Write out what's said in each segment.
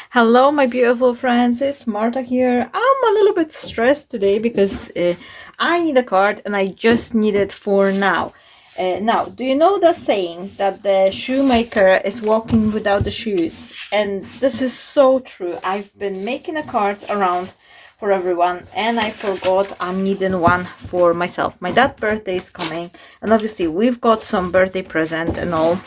Hello, my beautiful friends. It's Marta here. I'm a little bit stressed today because I need a card and I just need it for now. Now, do you know the saying that the shoemaker is walking without the shoes? And this is so true. I've been making the cards around for everyone and I forgot I'm needing one for myself. My dad's birthday is coming and obviously we've got some birthday present and all.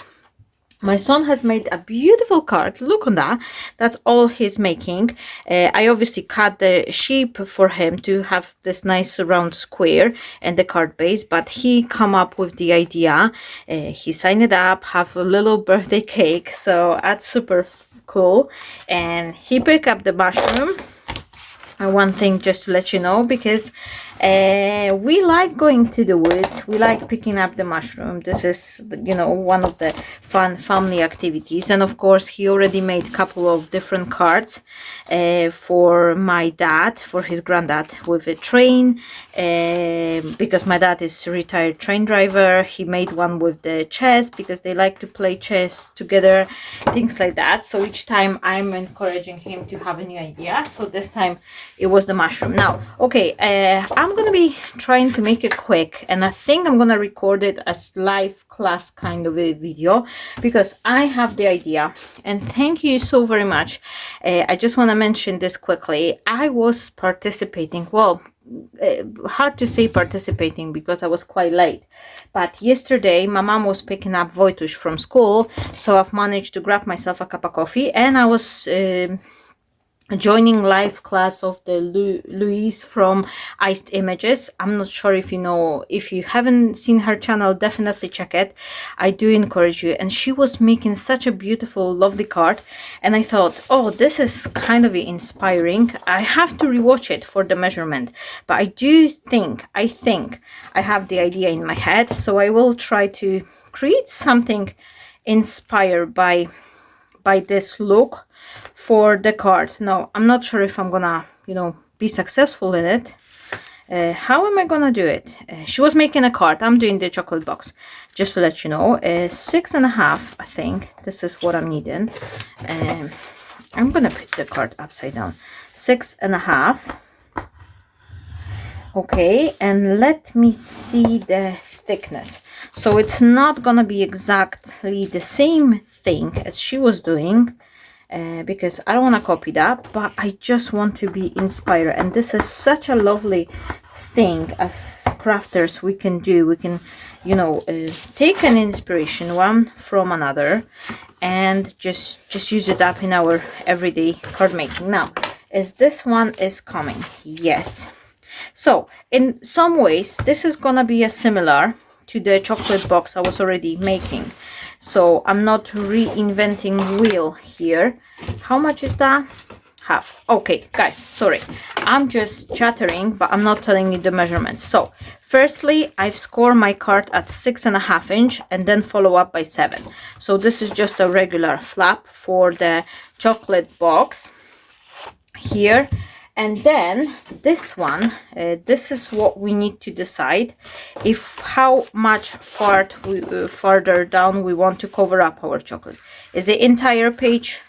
My son has made a beautiful card. Look on that. That's all he's making. I obviously cut the shape for him to have this nice round square and the card base, but he come up with the idea. He signed it up, have a little birthday cake. So that's super cool. And he picked up the mushroom. One thing just to let you know, because we like going to the woods, we like picking up the mushroom. This is, you know, one of the fun family activities. And of course he already made a couple of different cards for my dad, for his granddad, with a train, because my dad is a retired train driver. He made one with the chess because they like to play chess together, things like that. So each time I'm encouraging him to have a new idea. So this time it was the mushroom. Now, okay, I'm gonna be trying to make it quick, and I think I'm gonna record it as live class kind of a video because I have the idea. And thank you so very much. I just want to mention this quickly. I was participating, well, hard to say participating because I was quite late, but yesterday my mom was picking up Wojtuś from school, so I've managed to grab myself a cup of coffee and I was joining live class of the Louise from Iced Images. I'm not sure if you know, if you haven't seen her channel, definitely check it. I do encourage you. And she was making such a beautiful, lovely card. And I thought, oh, this is kind of inspiring. I have to rewatch it for the measurement. But I think I have the idea in my head. So I will try to create something inspired by this look for the card. Now, I'm not sure if I'm gonna, you know, be successful in it. How am I gonna do it? She was making a card. I'm doing the chocolate box, just to let you know. 6.5, I think. This is what I'm needing. I'm gonna put the card upside down. 6.5. Okay, and let me see the thickness. So it's not gonna be exactly the same thing as she was doing, because I don't want to copy that, but I just want to be inspired. And this is such a lovely thing as crafters we can do. We can, you know, take an inspiration one from another and just use it up in our everyday card making. Now, is this one is coming? Yes. So in some ways this is gonna be a similar to the chocolate box I was already making, so I'm not reinventing wheel here. How much is that? Half. Okay, guys, sorry, I'm just chattering, but I'm not telling you the measurements. So firstly, I've scored my card at 6.5 inch and then follow up by 7. So this is just a regular flap for the chocolate box here. And then this one, this is what we need to decide, if how much further down we want to cover up our chocolate. Is the entire page?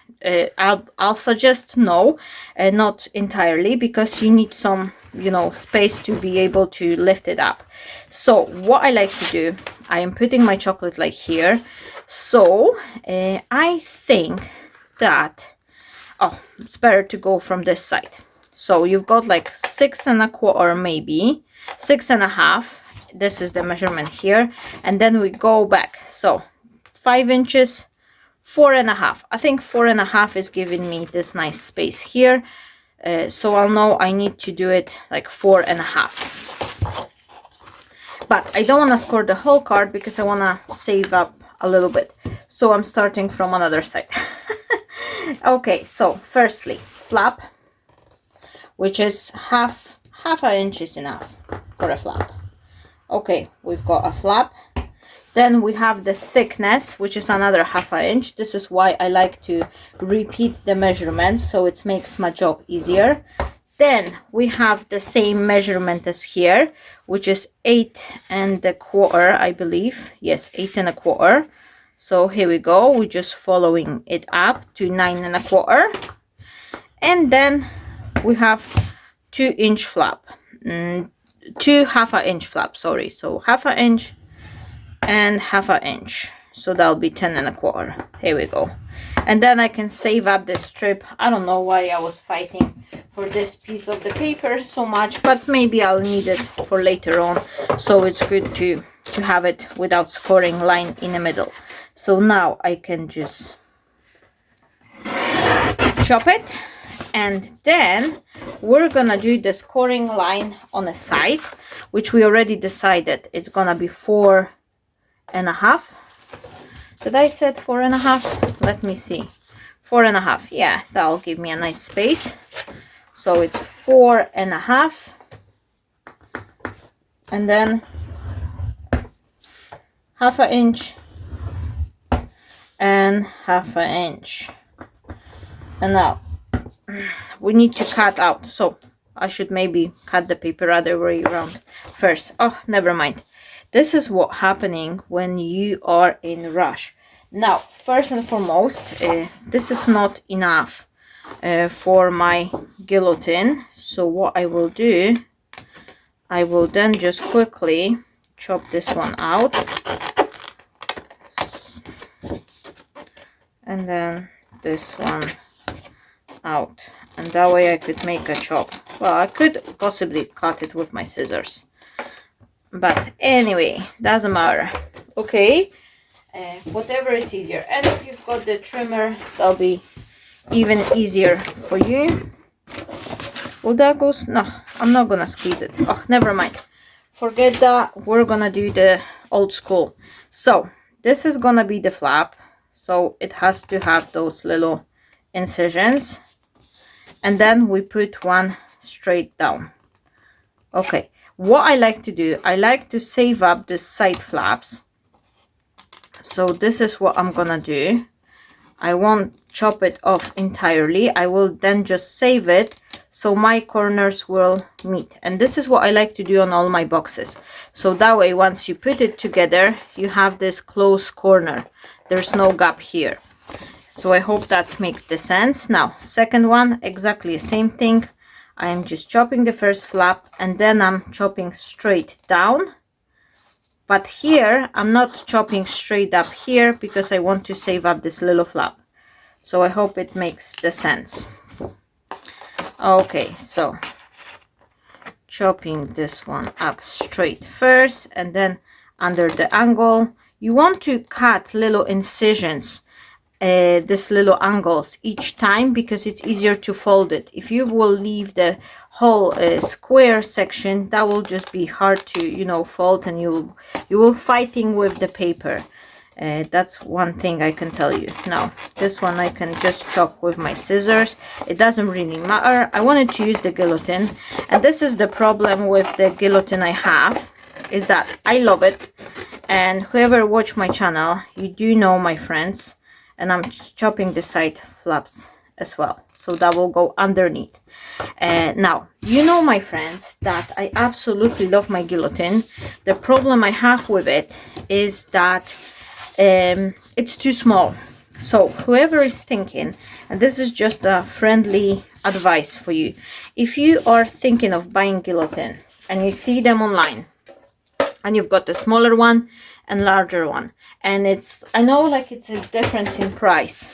I'll suggest no, not entirely, because you need some, you know, space to be able to lift it up. So what I like to do, I am putting my chocolate like here. So I think that, oh, it's better to go from this side. So you've got like 6.25, maybe 6.5. This is the measurement here, and then we go back. So 5 inches, 4.5. I think 4.5 is giving me this nice space here. So I'll know I need to do it like 4.5. But I don't want to score the whole card because I want to save up a little bit. So I'm starting from another side. Okay, so firstly, flap, which is half an inch is enough for a flap. Okay, we've got a flap. Then we have the thickness, which is another half an inch. This is why I like to repeat the measurements, so it makes my job easier. Then we have the same measurement as here, which is 8.25, I believe. Yes, 8.25. So here we go. We're just following it up to 9.25. And then we have 2-inch flap, 2 1/2-inch flap, sorry, so 1/2 inch and 1/2 inch, so that'll be 10 1/4. Here we go. And then I can save up this strip. I don't know why I was fighting for this piece of the paper so much, but maybe I'll need it for later on, so it's good to have it without scoring line in the middle. So now I can just chop it, and then we're gonna do the scoring line on the side, which we already decided it's gonna be 4 1/2. Did I said 4 1/2? Let me see. 4 1/2. Yeah, that'll give me a nice space. So it's 4 1/2, and then 1/2 inch and 1/2 inch. And now we need to cut out, so I should maybe cut the paper other way around first. Oh, never mind. This is what happening when you are in rush. Now, first and foremost, this is not enough for my guillotine. So what I will do, I will then just quickly chop this one out, and then this one out, and that way I could make a chop. Well, I could possibly cut it with my scissors, but anyway, doesn't matter. Okay, whatever is easier. And if you've got the trimmer, that'll be even easier for you. Well, that goes. No, I'm not gonna squeeze it. Oh, never mind, forget that. We're gonna do the old school. So this is gonna be the flap, so it has to have those little incisions, and then we put one straight down. Okay, what I like to do, I like to save up the side flaps. So this is what I'm gonna do. I won't chop it off entirely. I will then just save it so my corners will meet, and this is what I like to do on all my boxes. So that way, once you put it together, you have this close corner. There's no gap here. So I hope that makes the sense. Now, second one, exactly the same thing. I am just chopping the first flap, and then I'm chopping straight down. But here, I'm not chopping straight up here because I want to save up this little flap. So I hope it makes the sense. Okay, so chopping this one up straight first, and then under the angle. You want to cut little incisions, these little angles each time, because it's easier to fold it. If you will leave the whole square section, that will just be hard to, you know, fold, and you will fighting with the paper. That's one thing I can tell you. Now this one I can just chop with my scissors. It doesn't really matter. I wanted to use the guillotine, and this is the problem with the guillotine I have, is that I love it, and whoever watch my channel, you do know, my friends, and I'm chopping the side flaps as well, so that will go underneath. Now, you know, my friends, that I absolutely love my guillotine. The problem I have with it is that it's too small. So whoever is thinking, and this is just a friendly advice for you, if you are thinking of buying guillotine and you see them online, and you've got the smaller one and larger one, and it's, I know, like, it's a difference in price.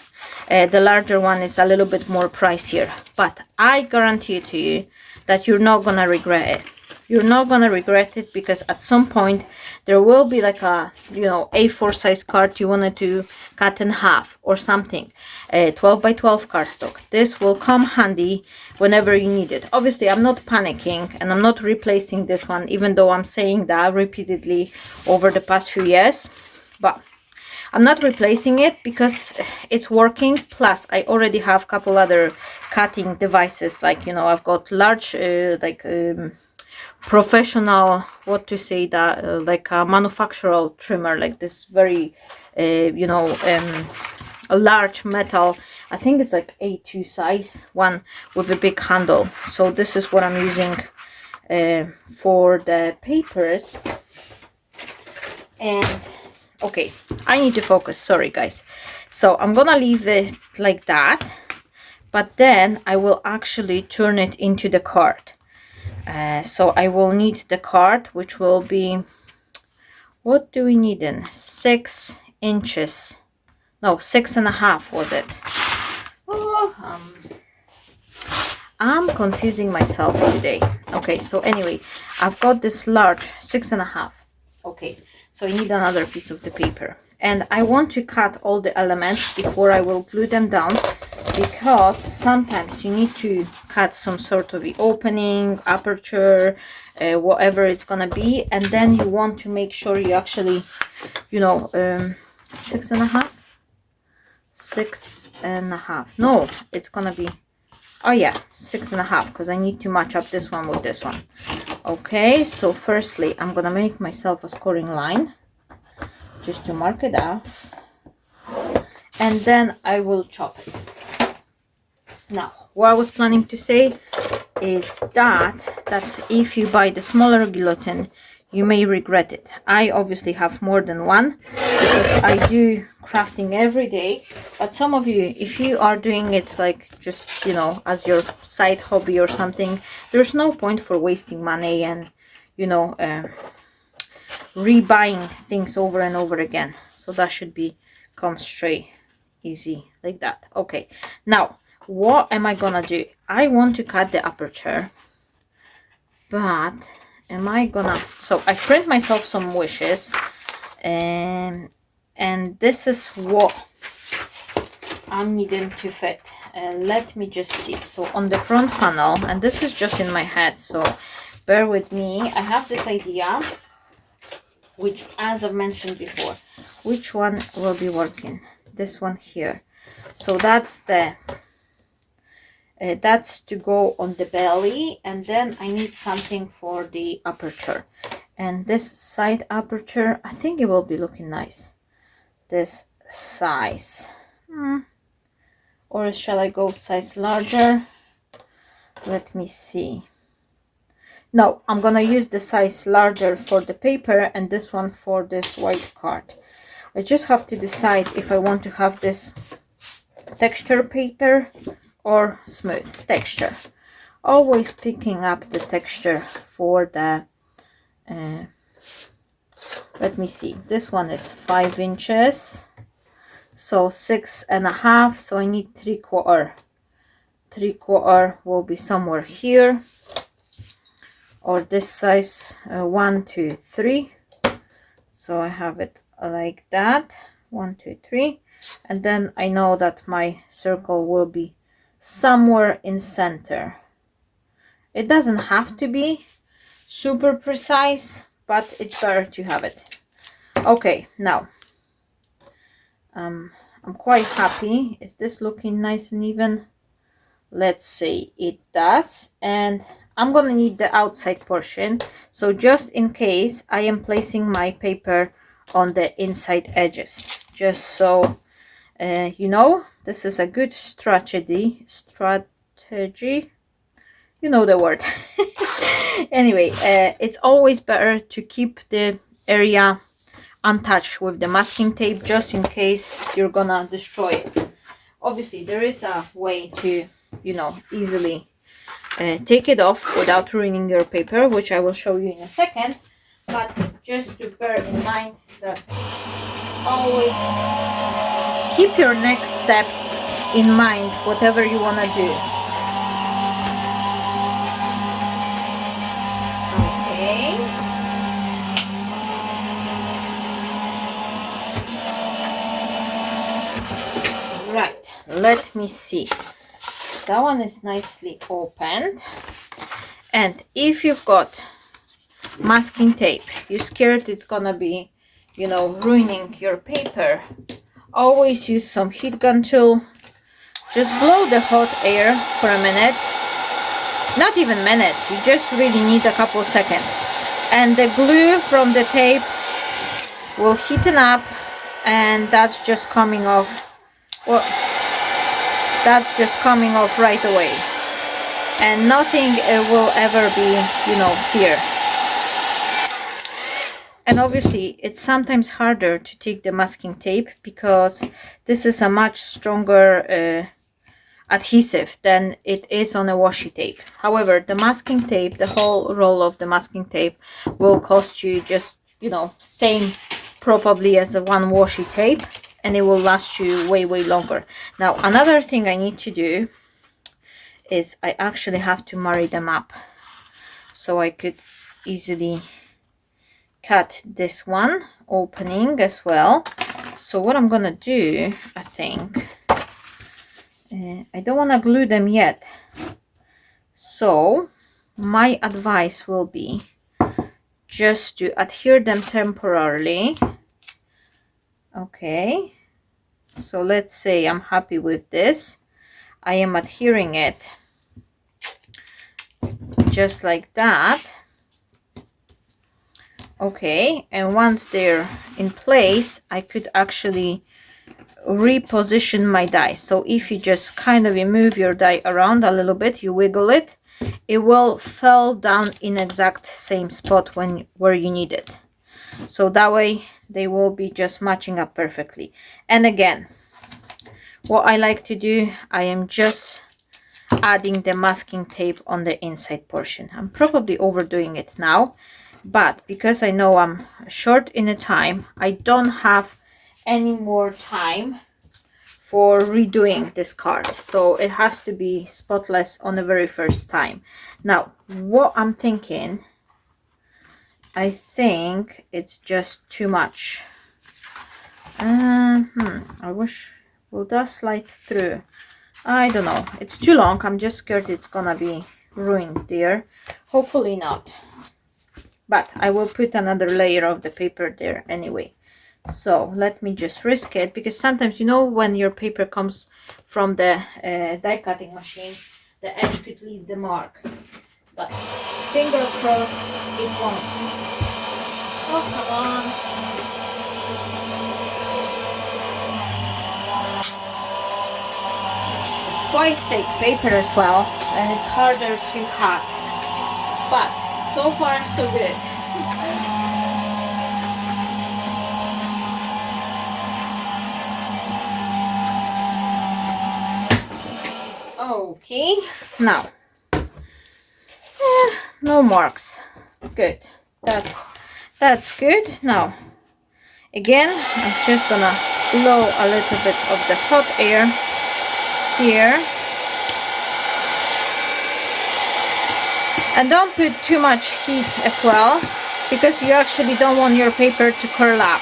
The larger one is a little bit more pricier, but I guarantee to you that you're not gonna regret it. You're not gonna regret it, because at some point there will be like a, you know, A4 size card you wanted to cut in half or something, 12 by 12 cardstock. This will come handy whenever you need it. Obviously, I'm not panicking, and I'm not replacing this one, even though I'm saying that repeatedly over the past few years, but I'm not replacing it because it's working. Plus, I already have a couple other cutting devices, like, you know, I've got large professional, what to say, that like a manufacturer trimmer, like this very you know, a large metal, I think it's like A2 size one with a big handle. So this is what I'm using for the papers. And okay, I need to focus, sorry guys. So I'm gonna leave it like that, but then I will actually turn it into the card. So I will need the card, which will be, what do we need in 6 inches, no, 6.5 was it. Oh, I'm confusing myself today. Okay, so anyway, I've got this large 6.5. Okay, so I need another piece of the paper, and I want to cut all the elements before I will glue them down, because sometimes you need to cut some sort of the opening, aperture, whatever it's gonna be, and then you want to make sure you actually, you know, 6.5, 6.5. No, it's gonna be, oh yeah, 6.5, because I need to match up this one with this one. Okay, so firstly I'm gonna make myself a scoring line just to mark it out, and then I will chop it. Now, what I was planning to say is that if you buy the smaller guillotine, you may regret it. I obviously have more than one because I do crafting every day, but some of you, if you are doing it like just, you know, as your side hobby or something, there's no point for wasting money and, you know, rebuying things over and over again. So that should be come straight easy like that. Okay, now what am I gonna do? I want to cut the aperture, but am I gonna, so I print myself some wishes, and this is what I'm needing to fit. Let me just see. So on the front panel, and this is just in my head, so bear with me, I have this idea, which, as I've mentioned before, which one will be working? This one here. So that's the that's to go on the belly, and then I need something for the aperture, and this side aperture, I think it will be looking nice this size. Or shall I go size larger? Let me see. No, I'm gonna use the size larger for the paper and this one for this white card. I just have to decide if I want to have this texture paper or smooth texture. Always picking up the texture for the let me see, this one is 5 inches, so 6.5, so I need 3/4. 3/4 will be somewhere here, or this size, 1, 2, 3. So I have it like that, 1, 2, 3, and then I know that my circle will be somewhere in center. It doesn't have to be super precise, but it's better to have it. Okay, now I'm quite happy. Is this looking nice and even? Let's see, it does. And I'm gonna need the outside portion, so just in case I am placing my paper on the inside edges, just so you know, this is a good strategy, you know the word. Anyway, it's always better to keep the area untouched with the masking tape, just in case you're gonna destroy it. Obviously there is a way to, you know, easily take it off without ruining your paper, which I will show you in a second, but just to bear in mind that always keep your next step in mind, whatever you want to do. Okay, right, let me see. That one is nicely opened, and if you've got masking tape, you're scared it's gonna be, you know, ruining your paper, always use some heat gun tool. Just blow the hot air for a minute, not even minute, you just really need a couple seconds, and the glue from the tape will heaten up, and that's just coming off. Well, that's just coming off right away, and nothing will ever be, you know, here. And obviously it's sometimes harder to take the masking tape because this is a much stronger adhesive than it is on a washi tape. However, the masking tape, the whole roll of the masking tape will cost you just, you know, same probably as a one washi tape, and it will last you way longer. Now another thing I need to do is I actually have to marry them up, so I could easily cut this one opening as well. So what I'm gonna do, I think, I don't want to glue them yet, so my advice will be just to adhere them temporarily. Okay, so let's say I'm happy with this. I am adhering it just like that. Okay, and once they're in place, I could actually reposition my die. So if you just kind of move your die around a little bit, you wiggle it, it will fall down in exact same spot where you need it. So that way they will be just matching up perfectly. And again, what I like to do, I am just adding the masking tape on the inside portion. I'm probably overdoing it now, but because I know I'm short in the time, I don't have any more time for redoing this card, so it has to be spotless on the very first time. Now what I'm thinking, I think it's just too much. I wish, will that slide through? I don't know, it's too long. I'm just scared it's gonna be ruined there. Hopefully not, but I will put another layer of the paper there anyway. So let me just risk it, because sometimes, you know, when your paper comes from the die cutting machine, the edge could leave the mark, but finger crossed it won't. Oh, come on. It's quite thick paper as well, and it's harder to cut, but so far so good. Okay, now no marks. Good, that's good. Now again, I'm just gonna blow a little bit of the hot air here, and don't put too much heat as well, because you actually don't want your paper to curl up,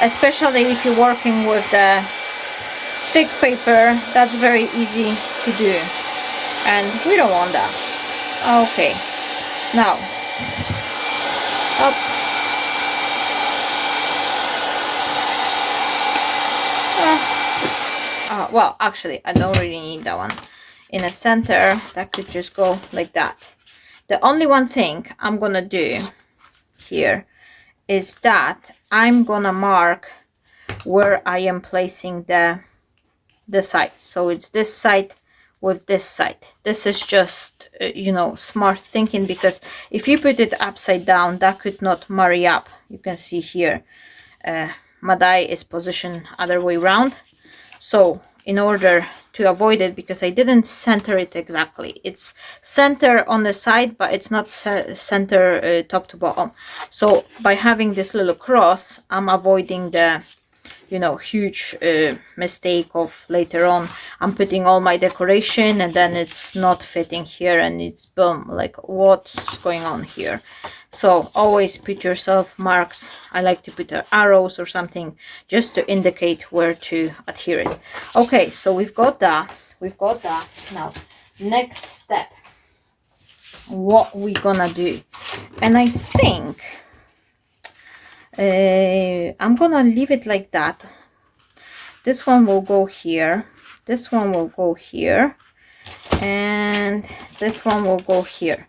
especially if you're working with the thick paper. That's very easy to do, and we don't want that. Okay, now up. Well, actually I don't really need that one in the center. That could just go like that. The only one thing I'm gonna do here is that I'm gonna mark where I am placing the side. So it's this side with this side. This is just you know, smart thinking, because if you put it upside down, that could not marry up. You can see here my die is positioned other way around. So in order to avoid it, because I didn't center it exactly, it's center on the side but it's not center top to bottom. So by having this little cross, I'm avoiding the, you know, huge mistake of later on I'm putting all my decoration and then it's not fitting here, and it's boom, like what's going on here. So always put yourself marks. I like to put arrows or something just to indicate where to adhere it. Okay, so we've got that. Now next step, what we gonna do, and I think I'm gonna leave it like that. This one will go here, this one will go here, and this one will go here.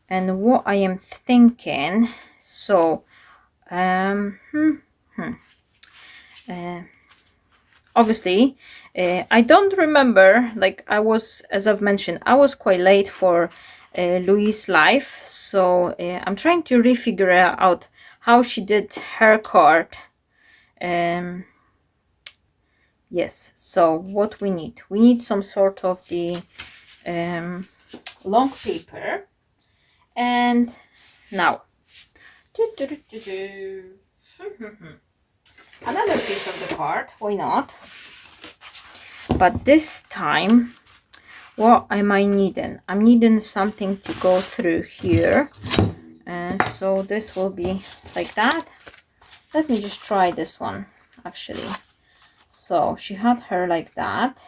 And what I am thinking, so obviously I don't remember, like I was, as I've mentioned, I was quite late for Louise life, so I'm trying to refigure out how she did her card. Yes, so what we need some sort of the long paper. And now another piece of the card, why not? But this time, what am I needing? I'm needing something to go through here, and so this will be like that. Let me just try this one actually. So she had her like that,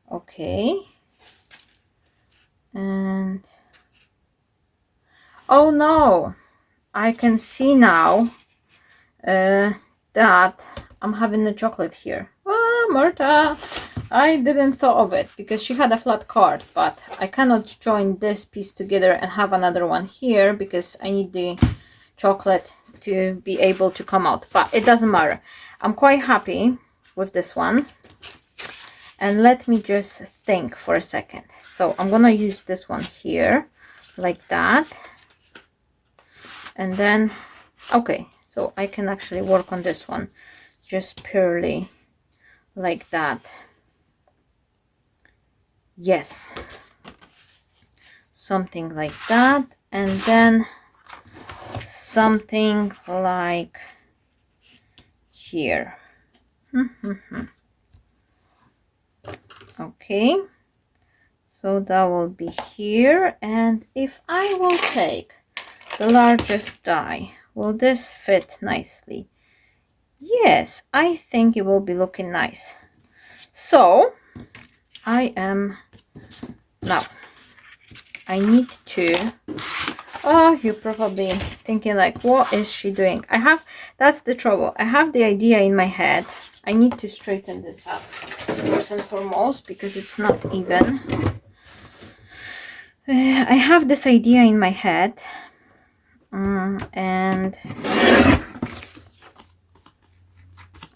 okay, and oh no, I can see now that I'm having a chocolate here. Ah, Marta, I didn't thought of it because she had a flat card, but I cannot join this piece together and have another one here because I need the chocolate to be able to come out, but it doesn't matter. I'm quite happy with this one. And let me just think for a second. So I'm gonna use this one here like that, and then okay, so I can actually work on this one just purely like that. Yes, something like that, and then something like here. Okay, so that will be here, and if I will take the largest die, will this fit nicely? Yes, I think it will be looking nice. So I am now, I need to, oh, you're probably thinking like, what is she doing? That's the trouble, I have the idea in my head. I need to straighten this up first and foremost because it's not even. I have this idea in my head, and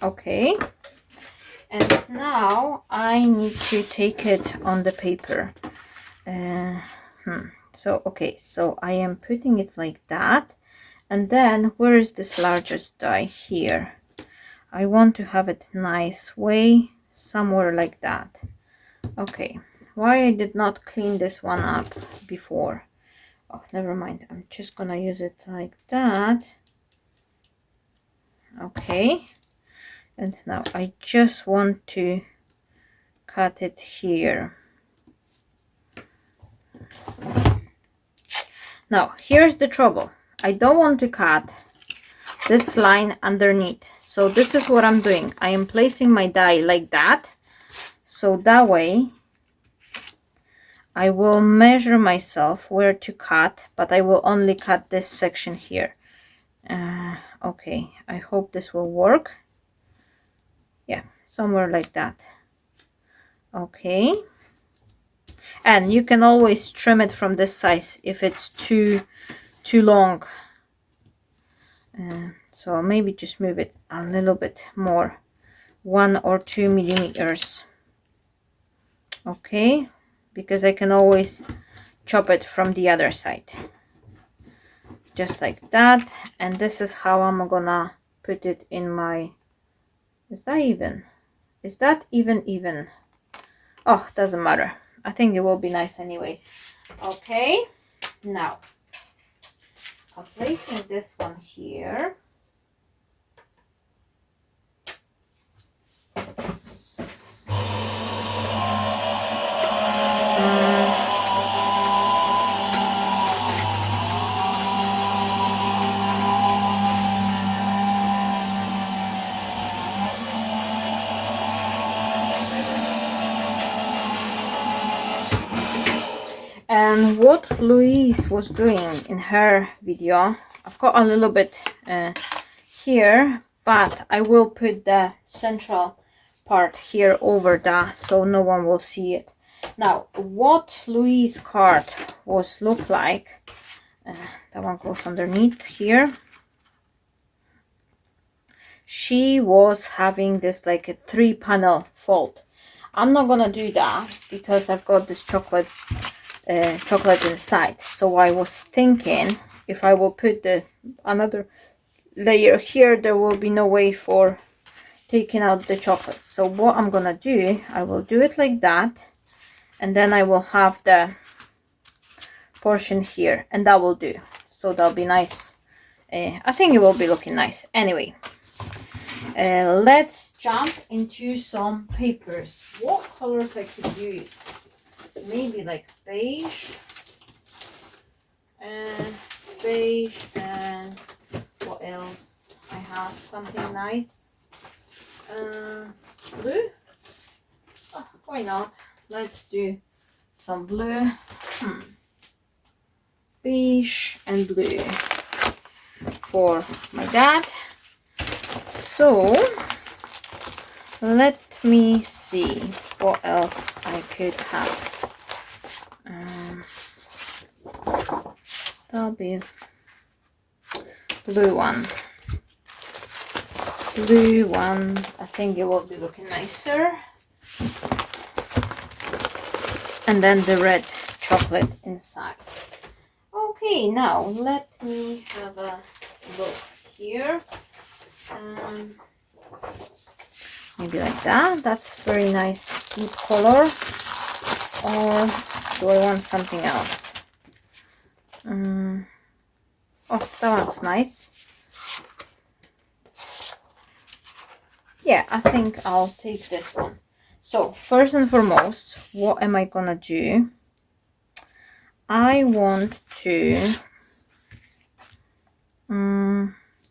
okay, and now I need to take it on the paper. So okay, so I am putting it like that, and then where is this largest die? Here. I want to have it nice way somewhere like that. Okay, why I did not clean this one up before? Oh, never mind, I'm just gonna use it like that. Okay, and now I just want to cut it here. Now here's the trouble, I don't want to cut this line underneath, so this is what I'm doing. I am placing my die like that, so that way I will measure myself where to cut, but I will only cut this section here. Okay, I hope this will work. Yeah, somewhere like that. Okay, and you can always trim it from this size if it's too long. So maybe just move it a little bit more, 1 or 2 millimeters. Okay, because I can always chop it from the other side, just like that. And this is how I'm gonna put it in my, is that even? Is that even? Oh, doesn't matter, I think it will be nice anyway. Okay, now I'm placing this one here. And what Louise was doing in her video, I've got a little bit here, but I will put the central part here over that so no one will see it. Now what Louise card was look like, that one goes underneath here. She was having this like a 3-panel fold. I'm not gonna do that because I've got this chocolate inside. So I was thinking if I will put another layer here, there will be no way for taking out the chocolate. So what I'm gonna do, I will do it like that, and then I will have the portion here, and that will do. So that'll be nice. I think it will be looking nice. Anyway, let's jump into some papers. What colors I could use? Maybe like beige and what else? I have something nice. Blue. Oh, why not? Let's do some blue. Beige and blue for my dad. So let me see what else I could have. That'll be blue one. Blue one. I think it will be looking nicer. And then the red chocolate inside. Okay, now let me have a look here. Maybe like that. That's very nice deep color. Or do I want something else? Oh, that one's nice. Yeah, I think I'll take this one. So first and foremost, what am I gonna do? I want to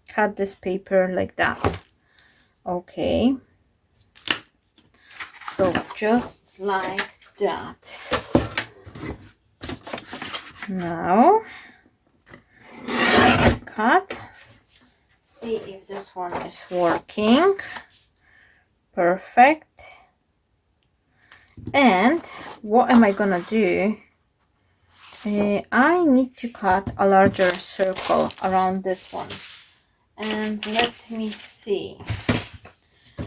cut this paper like that. Okay, so just like that. Now cut, see if this one is working. Perfect. And what am I gonna do? I need to cut a larger circle around this one, and let me see,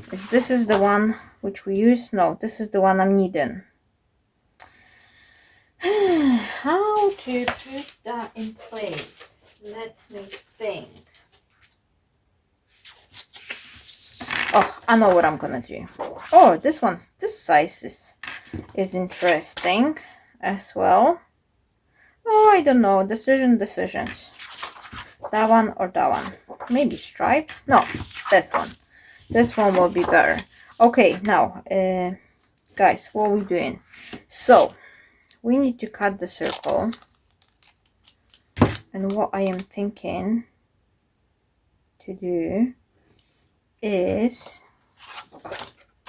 this is the one which we use? No, this is the one I'm needing. How to put that in place? Let me think. Oh, I know what I'm gonna do. Oh, this size is interesting as well. Oh, I don't know. Decisions. That one or that one? Maybe stripes? No, this one. This one will be better. Okay, now, guys, what are we doing? So, we need to cut the circle. And what I am thinking to do is,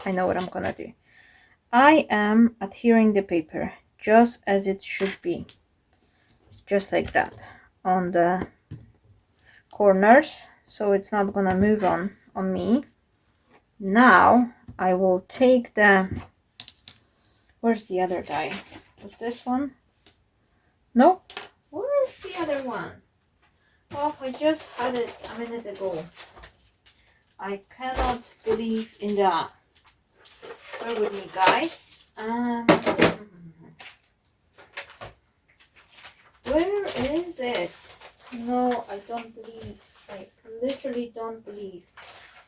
I know what I'm gonna do. I am adhering the paper just as it should be. Just like that. On the corners, so it's not gonna move on me. Now I will take the, where's the other die? Was this one? No, where's the other one? Oh, I just had it a minute ago. I cannot believe in that. Bear with me, guys. Where is it? No, I don't believe, I literally don't believe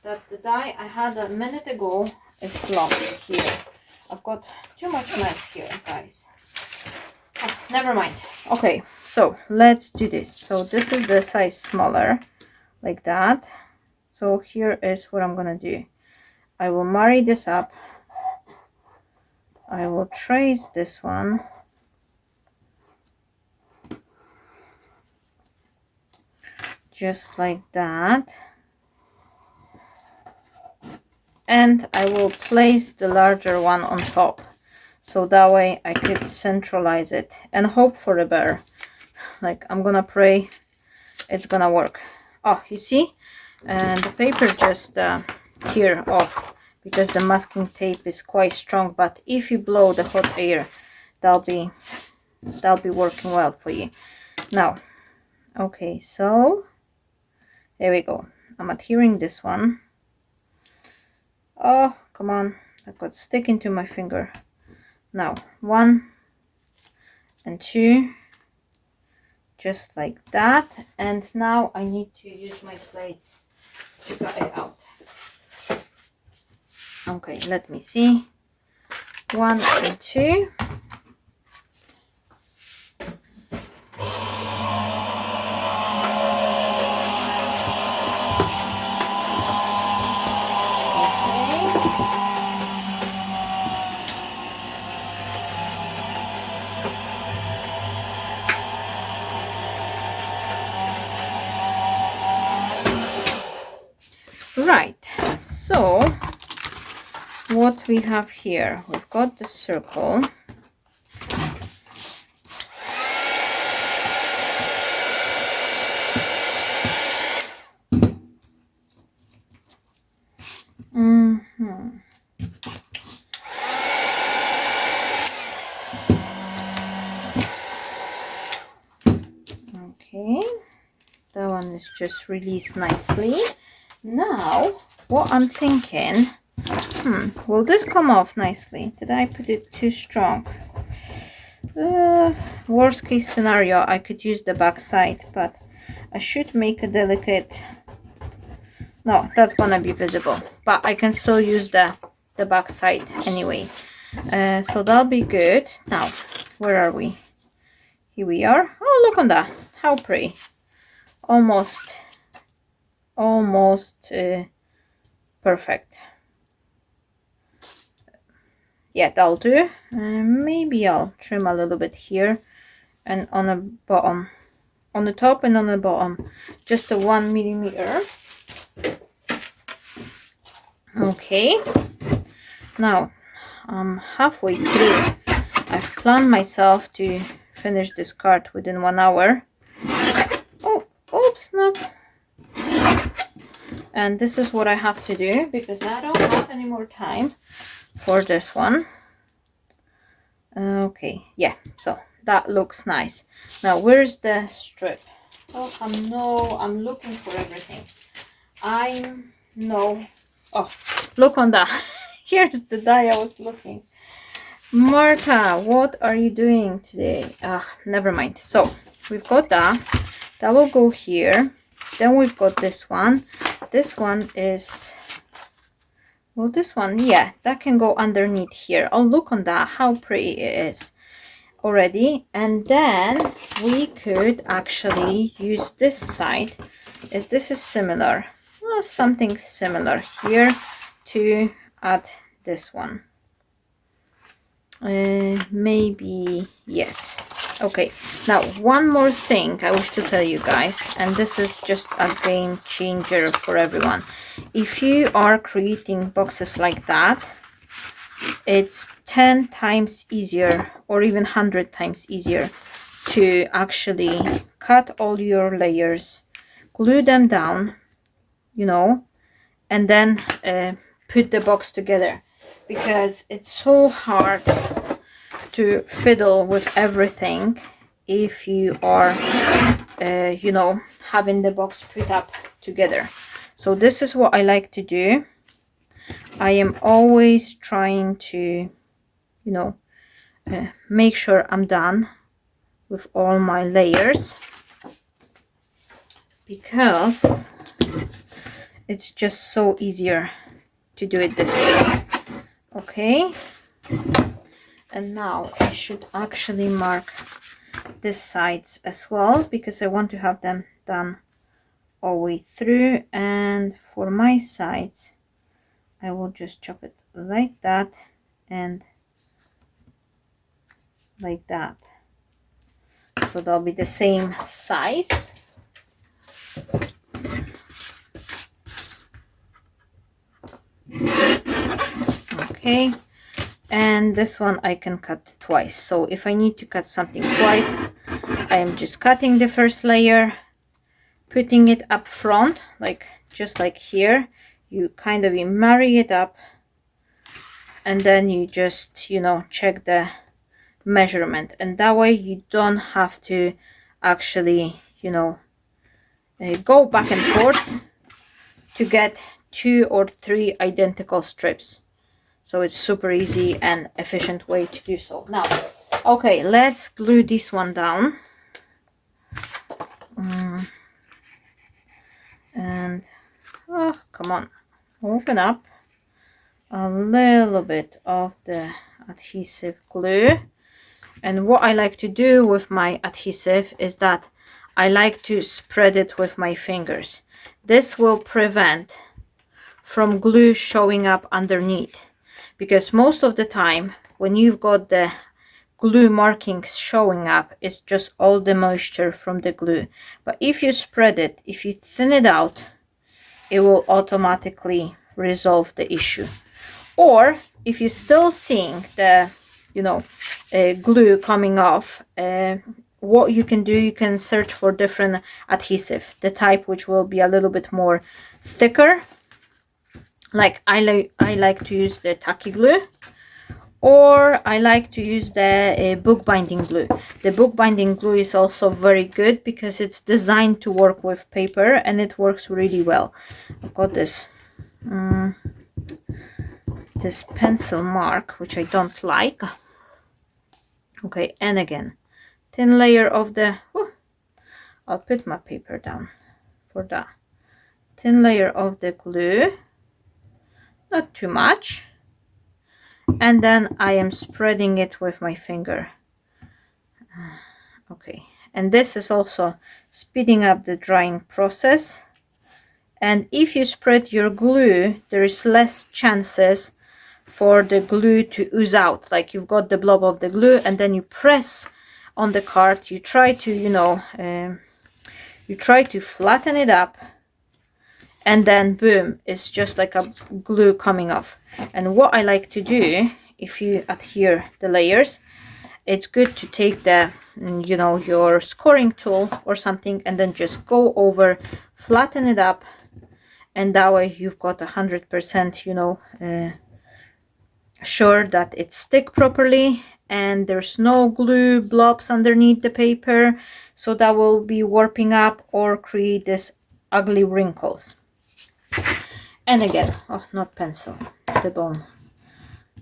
that the die I had a minute ago is lost here. I've got too much mess here, guys. Oh, never mind. Okay, so let's do this. So this is the size smaller, like that. So here is what I'm gonna do. I will marry this up. I will trace this one. Just like that. And I will place the larger one on top. So that way I could centralize it and hope for the better. Like, I'm gonna pray it's gonna work. Oh, you see? And the paper just tear off because the masking tape is quite strong. But if you blow the hot air, that'll be working well for you. Now, okay, so there we go. I'm adhering this one. Oh, come on. I got sticking to my finger. Now, 1 and 2. Just like that. And now I need to use my plates to cut it out. Okay, let me see. 1 and 2. Right, so what we have here, we've got the circle. Okay, that one is just released nicely. Now what I'm thinking, will this come off nicely? Did I put it too strong? Worst case scenario, I could use the back side, but I should make a delicate, no, that's gonna be visible, but I can still use the back side anyway. So that'll be good. Now, where are we? Here we are. Oh, look on that, how pretty. Almost perfect. Yeah, that'll do. Maybe I'll trim a little bit here and on the bottom, on the top and on the bottom, just a 1 millimeter. Okay, now I'm halfway through. I've planned myself to finish this card within 1 hour. Oh, oops, no. And this is what I have to do because I don't have any more time for this one. Okay, yeah, so that looks nice. Now where's the strip? Oh, I'm looking for everything. Oh, look on that. Here's the die I was looking. Marta, what are you doing today? Never mind. So we've got that will go here. Then we've got this one. This one is, well, this one, yeah, that can go underneath here. Oh, look on that, how pretty it is already. And then we could actually use this side, as this is similar, well, something similar here, to add this one. Maybe, yes. Okay, now one more thing I wish to tell you guys, and this is just a game changer for everyone. If you are creating boxes like that, it's 10 times easier or even 100 times easier to actually cut all your layers, glue them down, you know, and then put the box together, because it's so hard to fiddle with everything if you are you know, having the box put up together. So this is what I like to do. I am always trying to, you know, make sure I'm done with all my layers, because it's just so easier to do it this way. Okay, and now I should actually mark these sides as well, because I want to have them done all the way through. And for my sides, I will just chop it like that and like that, so they'll be the same size. Okay, and this one I can cut twice, so if I need to cut something twice, I am just cutting the first layer, putting it up front, like just like here. You kind of marry it up, and then you just, you know, check the measurement, and that way you don't have to actually, you know, go back and forth to get 2 or 3 identical strips. So it's super easy and efficient way to do so. Now, okay, let's glue this one down. And oh, come on, open up. a little bit of the adhesive glue. And what I like to do with my adhesive is that I like to spread it with my fingers. This will prevent from glue showing up underneath, because most of the time when you've got the glue markings showing up, it's just all the moisture from the glue. But if you spread it, if you thin it out, it will automatically resolve the issue. Or if you're still seeing the glue coming off, what you can do, you can search for different adhesive, the type which will be a little bit more thicker. Like I like to use the tacky glue, or I like to use the bookbinding glue. The bookbinding glue is also very good because it's designed to work with paper and it works really well. I've got this this pencil mark which I don't like. Okay, and again, thin layer of the I'll put my paper down for that. Thin layer of the glue, not too much, and then I am spreading it with my finger. Okay, and this is also speeding up the drying process. And if you spread your glue, there is less chances for the glue to ooze out. Like you've got the blob of the glue and then you press on the card, you try to you try to flatten it up, and then boom, it's just like a glue coming off. And what I like to do, if you adhere the layers, it's good to take the your scoring tool or something and then just go over, flatten it up, and that way you've got 100% sure that it stick properly and there's no glue blobs underneath the paper, so that will be warping up or create this ugly wrinkles. And again, oh, not pencil, the bone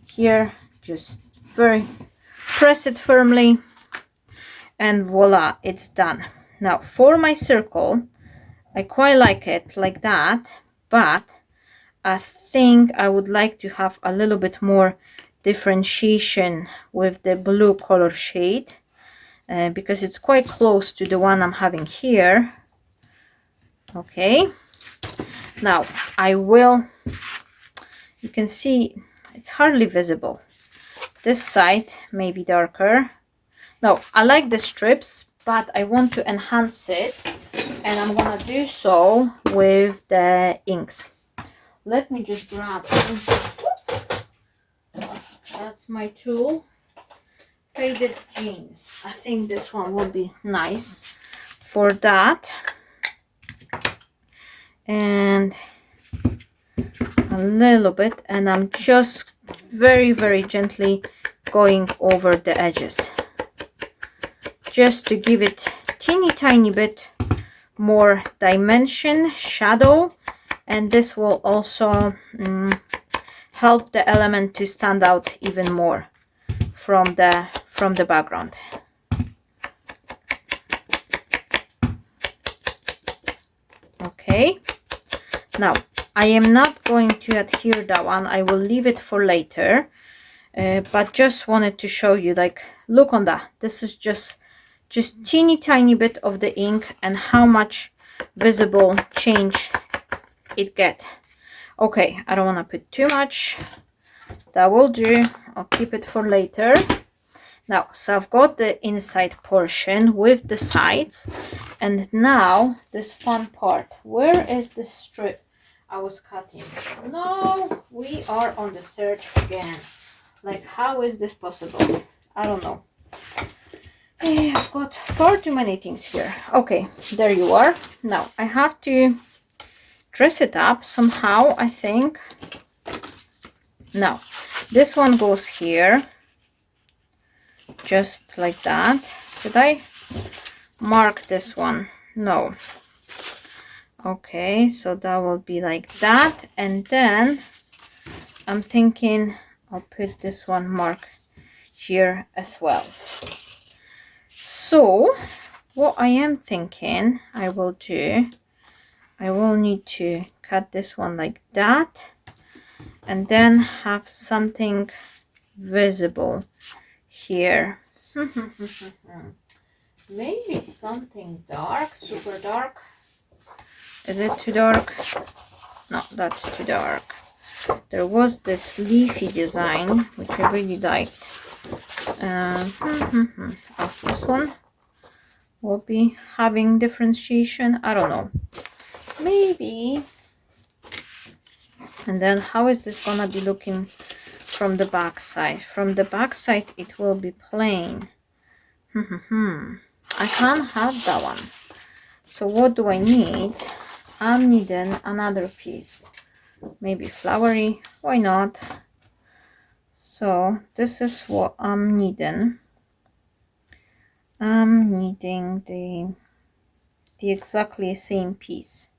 here, just very press it firmly, and voila, it's done. Now for my circle, I quite like it like that, but I think I would like to have a little bit more differentiation with the blue color shade, because it's quite close to the one I'm having here. Okay, now I will, you can see it's hardly visible. This side may be darker. No, I like the strips, but I want to enhance it, and I'm gonna do so with the inks. Let me just grab, whoops, that's my tool, faded jeans. I think this one will be nice for that. And a little bit, and I'm just very gently going over the edges, just to give it teeny tiny bit more dimension, shadow, and this will also help the element to stand out even more from the background. Okay, now I am not going to adhere that one, I will leave it for later, but just wanted to show you, like, look on that, this is just teeny tiny bit of the ink and how much visible change it get. Okay, I don't want to put too much, that will do, I'll keep it for later. Now, so I've got the inside portion with the sides, and now this fun part, where is the strip I was cutting? No, we are on the search again. Like, how is this possible? I don't know. I've got far too many things here. Okay, there you are. Now I have to dress it up somehow, I think. Now this one goes here, just like that. Did I mark this one? No. Okay, so that will be like that, and then I'm thinking I'll put this one mark here as well. So what I am thinking I will do, I will need to cut this one like that, and then have something visible here. Maybe something dark, super dark. Is it too dark? No, that's too dark. There was this leafy design which I really liked. Oh, this one will be having differentiation. I don't know. Maybe. And then how is this gonna be looking from the back side? From the back side it will be plain. I can't have that one. So what do I need? I'm needing another piece. Maybe flowery, why not? So this is what I'm needing. I'm needing the exactly same piece,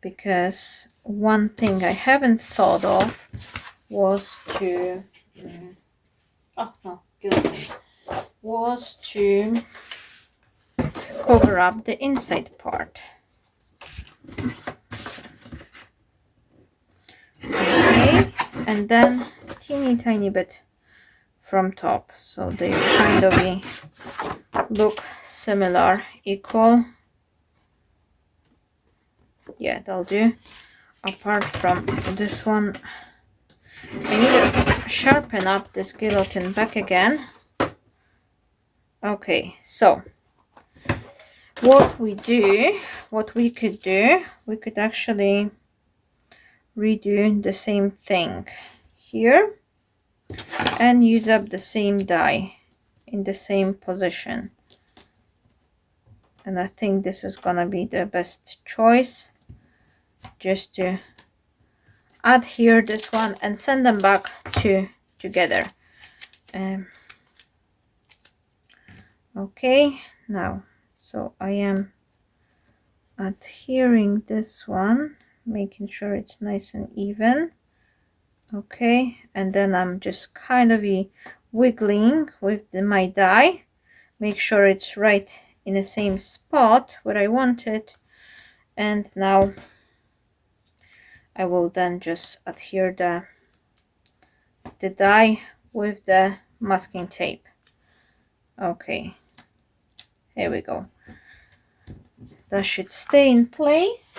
because one thing I haven't thought of was to was to cover up the inside part. Okay, and then teeny tiny bit from top, so they kind of look similar, equal. Yeah, that'll do. Apart from this one, I need to sharpen up this guillotine back again. Okay, so what we could do, we could actually redo the same thing here and use up the same die in the same position. And I think this is gonna be the best choice, just to adhere this one and send them back together. Okay, now, so I am adhering this one, making sure it's nice and even. Okay, and then I'm just kind of wiggling with my die, make sure it's right in the same spot where I want it. And now I will then just adhere the die with the masking tape. Okay, here we go. That should stay in place.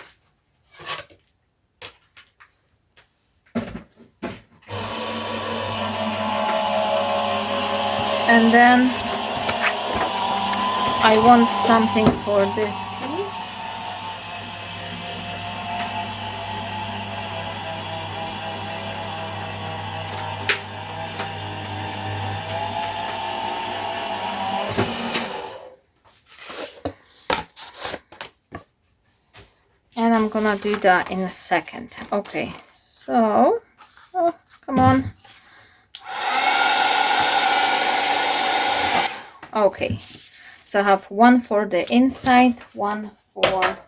And then I want something for this piece. And I'm gonna do that in a second. Okay, so, oh, come on. Okay, so I have one for the inside, one for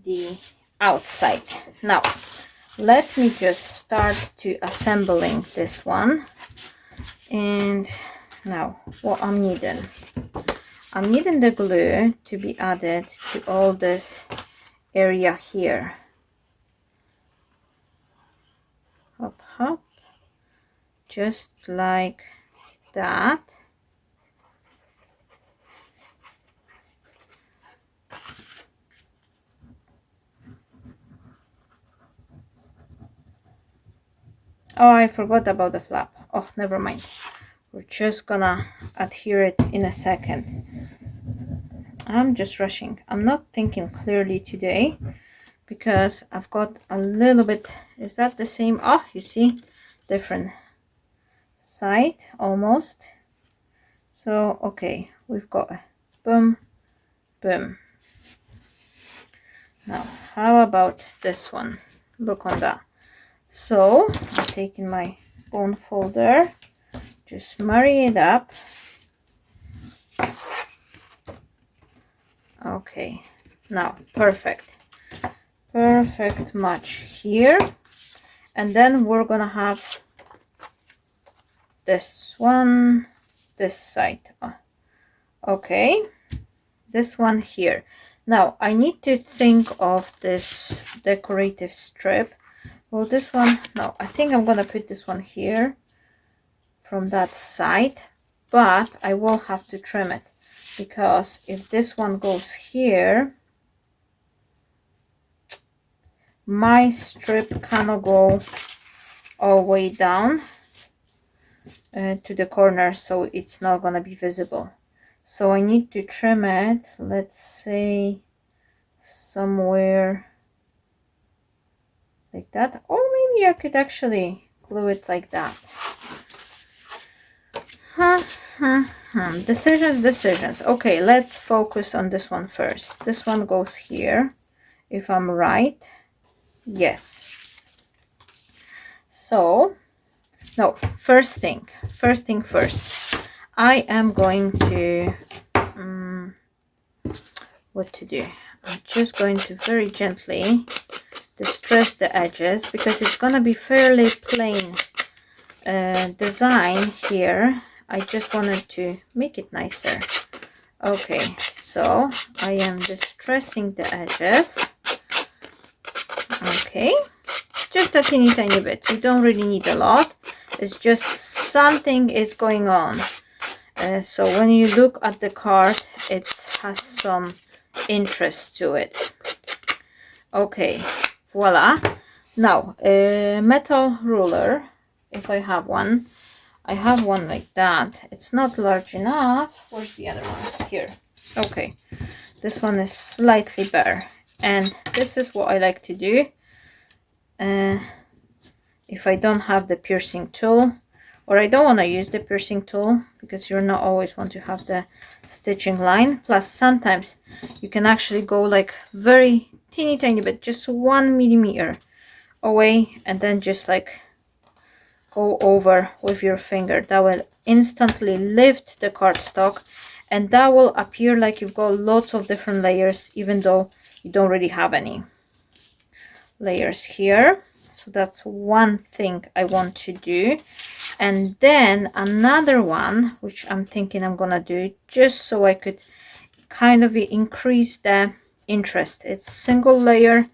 the outside. Now let me just start to assembling this one. And now what I'm needing the glue to be added to all this area here. Hop hop, just like that. Oh, I forgot about the flap. Oh, never mind. We're just gonna adhere it in a second. I'm just rushing. I'm not thinking clearly today because I've got a little bit. Is that the same? Oh, you see, different side almost. So, okay, we've got a boom, boom. Now, how about this one? Look on that. So I'm taking my bone folder, just marry it up. Okay, now perfect match here. And then we're gonna have this one, this side. Okay, this one here. Now I need to think of this decorative strip Well, this one, no, I think I'm gonna put this one here from that side, but I will have to trim it, because if this one goes here, my strip cannot go all the way down to the corner, so it's not gonna be visible. So I need to trim it, let's say somewhere like that, or maybe I could actually glue it like that. Decisions. Okay, let's focus on this one first. This one goes here, if I'm right. Yes. So, no, first thing first. I am going to, what to do? I'm just going to very gently distress the edges, because it's gonna be fairly plain design here. I just wanted to make it nicer. Okay, so I am distressing the edges. Okay, just a teeny tiny bit. You don't really need a lot. It's just something is going on. So when you look at the card, it has some interest to it. Okay, voila. Now, a metal ruler, if I have one. I have one like that. It's not large enough. Where's the other one? Here. Okay, this one is slightly better, and this is what I like to do if I don't have the piercing tool, or I don't want to use the piercing tool, because you're not always want to have the stitching line. Plus sometimes you can actually go like very teeny tiny bit, just 1 millimeter away, and then just like go over with your finger. That will instantly lift the cardstock, and that will appear like you've got lots of different layers, even though you don't really have any layers here. So that's one thing I want to do. And then another one, which I'm thinking I'm gonna do, just so I could kind of increase the interest. It's single layer,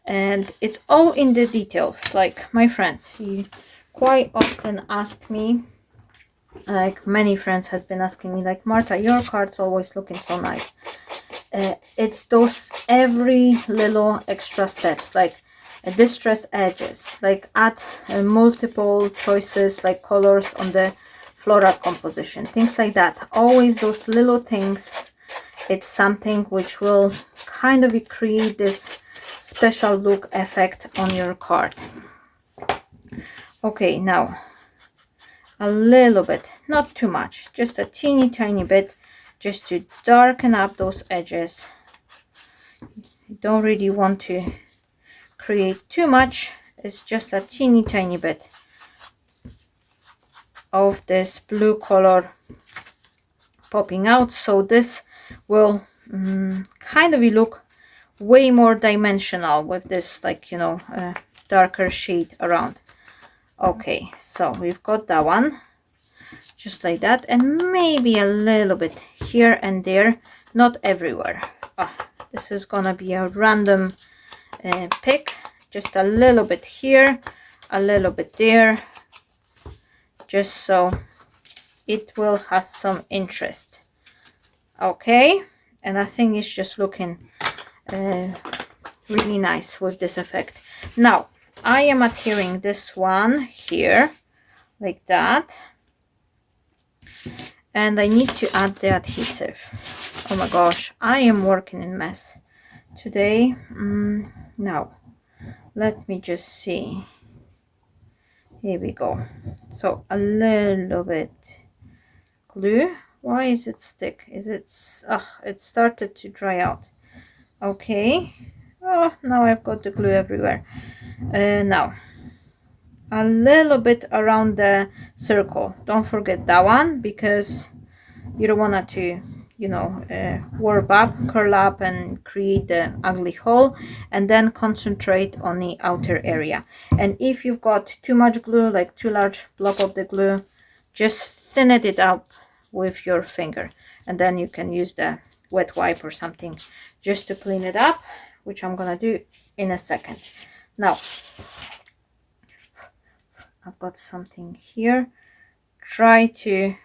and it's all in the details. Like my friends, you quite often ask me, like many friends has been asking me, like, Marta, your card's always looking so nice. It's those every little extra steps, like distress edges, like add multiple choices like colors on the floral composition, things like that. Always those little things. It's something which will kind of create this special look effect on your card. Okay, now a little bit, not too much, just a teeny tiny bit, just to darken up those edges. You don't really want to create too much. It's just a teeny tiny bit of this blue color popping out, so this will kind of look way more dimensional with this, like, you know, darker shade around. Okay, so we've got that one, just like that, and maybe a little bit here and there, not everywhere. This is gonna be a random pick, just a little bit here, a little bit there, just so it will have some interest. Okay, and I think it's just looking really nice with this effect. Now I am adhering this one here like that, and I need to add the adhesive. Oh my gosh, I am working in mess today. Now let me just see. Here we go. So a little bit glue. Why is it stick? Is it it started to dry out. Okay. Oh, now I've got the glue everywhere. Now a little bit around the circle. Don't forget that one, because you don't want it to, you know, warp up, curl up, and create the ugly hole, and then concentrate on the outer area. And if you've got too much glue, like too large block of the glue, just thin it up with your finger, and then you can use the wet wipe or something just to clean it up, which I'm gonna do in a second. Now I've got something here. Try to,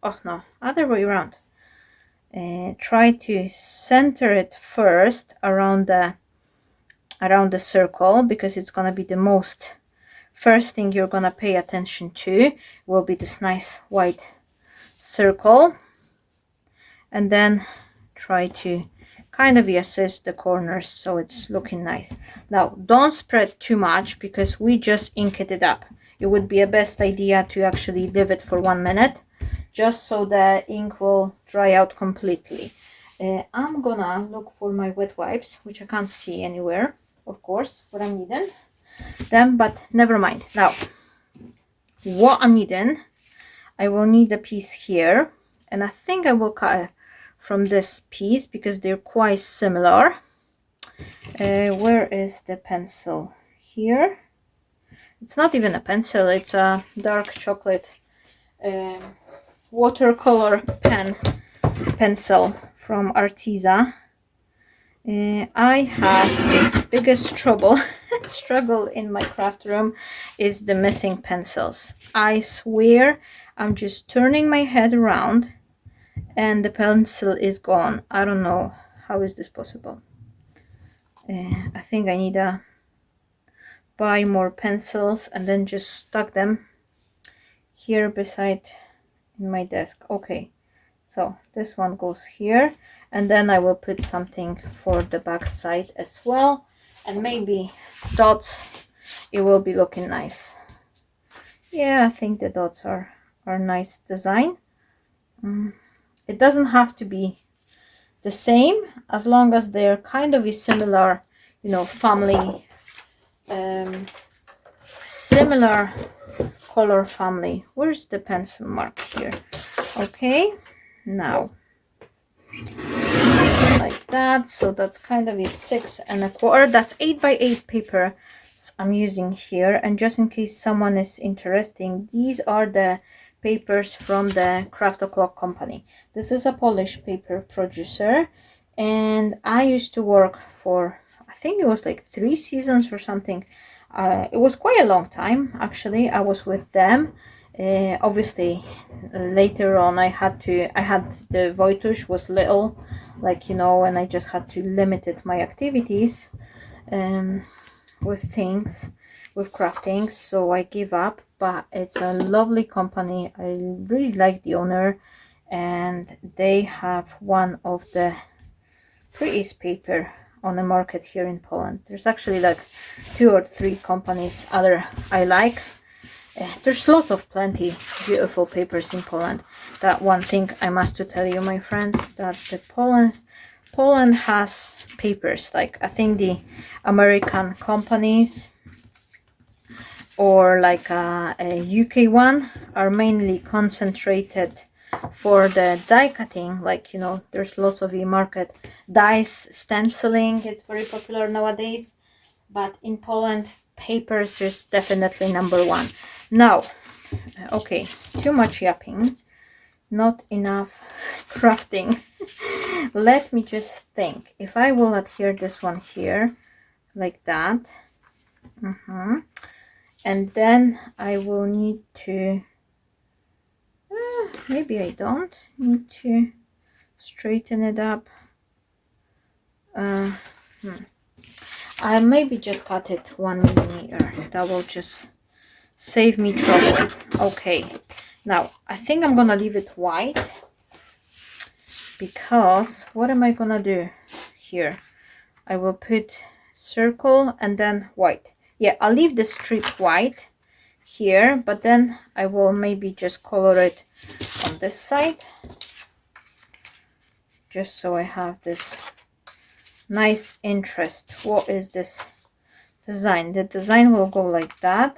oh no, other way around. Try to center it first around the circle, because it's gonna be the most first thing you're gonna pay attention to will be this nice white circle, and then try to kind of assist the corners so it's looking nice. Now don't spread too much because we just inked it up. It would be a best idea to actually leave it for 1 minute just so the ink will dry out completely. I'm gonna look for my wet wipes, which I can't see anywhere, of course, what I'm needing them, but never mind. Now what I'm needing, I will need a piece here, and I think I will cut from this piece because they're quite similar. Where is the pencil? Here. It's not even a pencil, it's a dark chocolate watercolor pencil from Arteza. I have the biggest struggle in my craft room is the missing pencils. I swear I'm just turning my head around and the pencil is gone. I don't know how is this possible. I think I need to buy more pencils and then just stuck them here beside in my desk. Okay, so this one goes here, and then I will put something for the back side as well, and maybe dots. It will be looking nice. Yeah, I think the dots are nice design. It doesn't have to be the same, as long as they're kind of a similar, you know, family, similar color family. Where's the pencil mark here? Okay, now like that. So that's kind of a 6 1/4. That's 8 by 8 paper I'm using here. And just in case someone is interested, these are the papers from the Craft O'Clock company. This is a Polish paper producer, and I used to work for, I think it was like 3 seasons or something. It was quite a long time actually. I was with them. Obviously later on I had the Wojtuś was little, like, you know, and I just had to limit my activities with things, with crafting, so I gave up. But it's a lovely company. I really like the owner, and they have one of the prettiest paper on the market here in Poland. There's actually like 2 or 3 companies other I like. There's lots of plenty beautiful papers in Poland. That one thing I must to tell you, my friends, that the Poland has papers. Like, I think the American companies or like a UK one are mainly concentrated for the die cutting. Like, you know, there's lots of e-market dice stenciling. It's very popular nowadays, but in Poland papers is definitely #1. Now, okay, too much yapping, not enough crafting. Let me just think. If I will adhere this one here like that, and then I will need to maybe I don't need to straighten it up. I maybe just cut it 1 millimeter. That will just save me trouble. Okay, now I think I'm gonna leave it white, because what am I gonna do here? I will put circle and then white. Yeah, I'll leave the strip white here, but then I will maybe just color it on this side, just so I have this nice interest. What is this design? The design will go like that.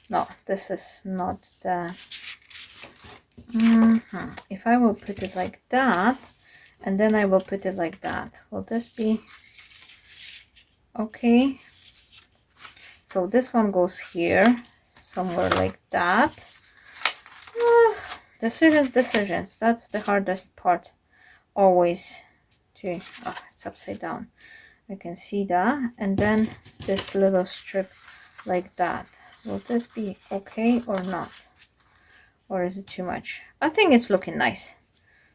No, this is not the if I will put it like that, and then I will put it like that, will this be okay? So this one goes here somewhere like that. Decisions, that's the hardest part always to it's upside down. I can see that. And then this little strip like that. Will this be okay or not? Or is it too much? I think it's looking nice.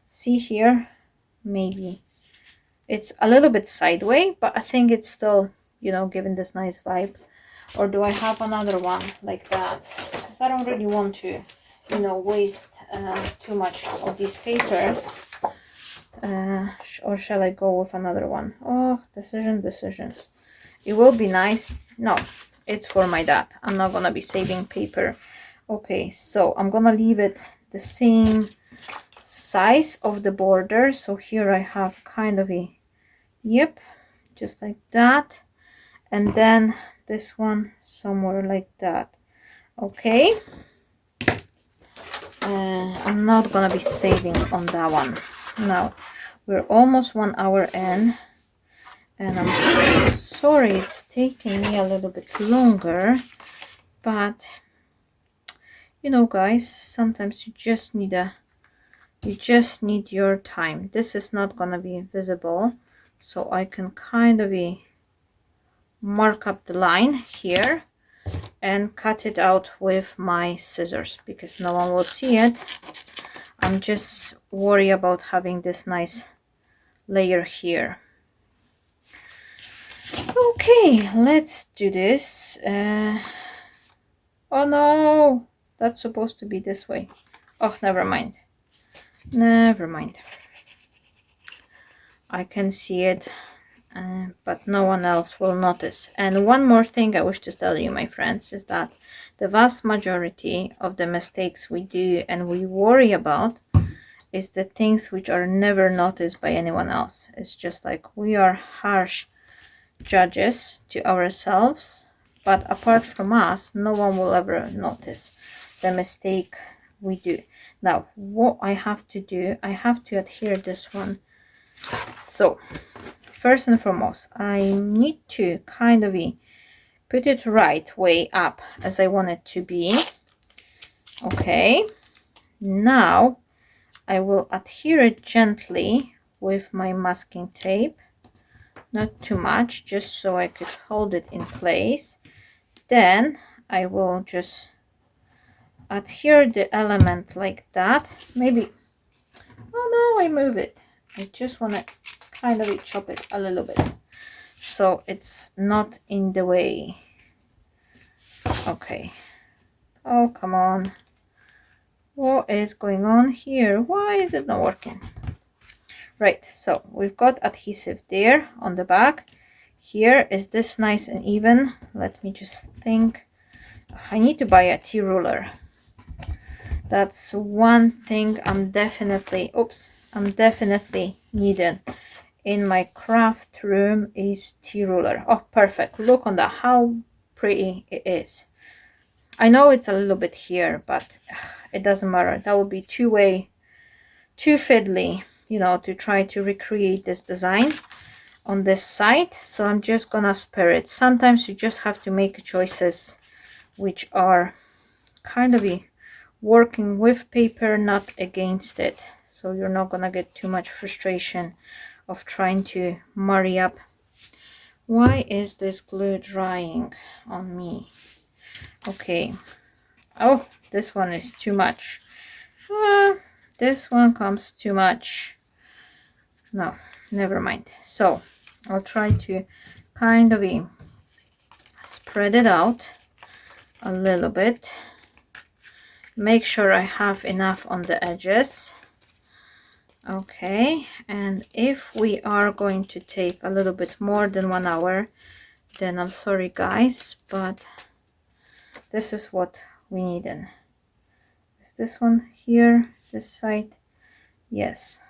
See here, maybe it's a little bit sideways, but I think it's still, you know, giving this nice vibe. Or do I have another one like that? Because I don't really want to, you know, waste too much of these papers. Or shall I go with another one? Oh, decisions. It will be nice. No, it's for my dad. I'm not gonna be saving paper. Okay, so I'm gonna leave it the same size of the border. So here I have kind of a, yep, just like that. And then this one somewhere like that. Okay. I'm not gonna be saving on that one. Now we're almost 1 hour in, and I'm sorry it's taking me a little bit longer, but you know, guys, sometimes you just need your time. This is not gonna be visible, so I can kind of mark up the line here and cut it out with my scissors because no one will see it. I'm just worried about having this nice layer here. Okay, let's do this. Oh no, that's supposed to be this way. Oh, never mind. I can see it, but no one else will notice. And one more thing I wish to tell you, my friends, is that the vast majority of the mistakes we do and we worry about is the things which are never noticed by anyone else. It's just like we are harsh judges to ourselves, but apart from us, no one will ever notice the mistake we do. Now, what I have to do, I have to adhere this one. So first and foremost, I need to kind of put it right way up as I want it to be. Okay, now I will adhere it gently with my masking tape, not too much, just so I could hold it in place. Then I will just adhere the element like that. Maybe, oh no, I move it. I just want to kind of chop it a little bit so it's not in the way. Okay. Oh, come on. What is going on here? Why is it not working? Right, so we've got adhesive there on the back. Here is this nice and even. Let me just think. I need to buy a tea ruler. That's one thing I'm definitely needing in my craft room is tea ruler. Oh, perfect. Look on that, how pretty it is. I know it's a little bit here, but it doesn't matter. That would be too fiddly, you know, to try to recreate this design on this side. So I'm just gonna spare it. Sometimes you just have to make choices which are kind of working with paper, not against it. So you're not gonna get too much frustration of trying to marry up. Why is this glue drying on me? Okay. Oh, this one is too much. This one comes too much. No, never mind. So I'll try to kind of spread it out a little bit. Make sure I have enough on the edges. Okay, and if we are going to take a little bit more than 1 hour, then I'm sorry guys, but this is what we need. In is this one here, this side? Yes,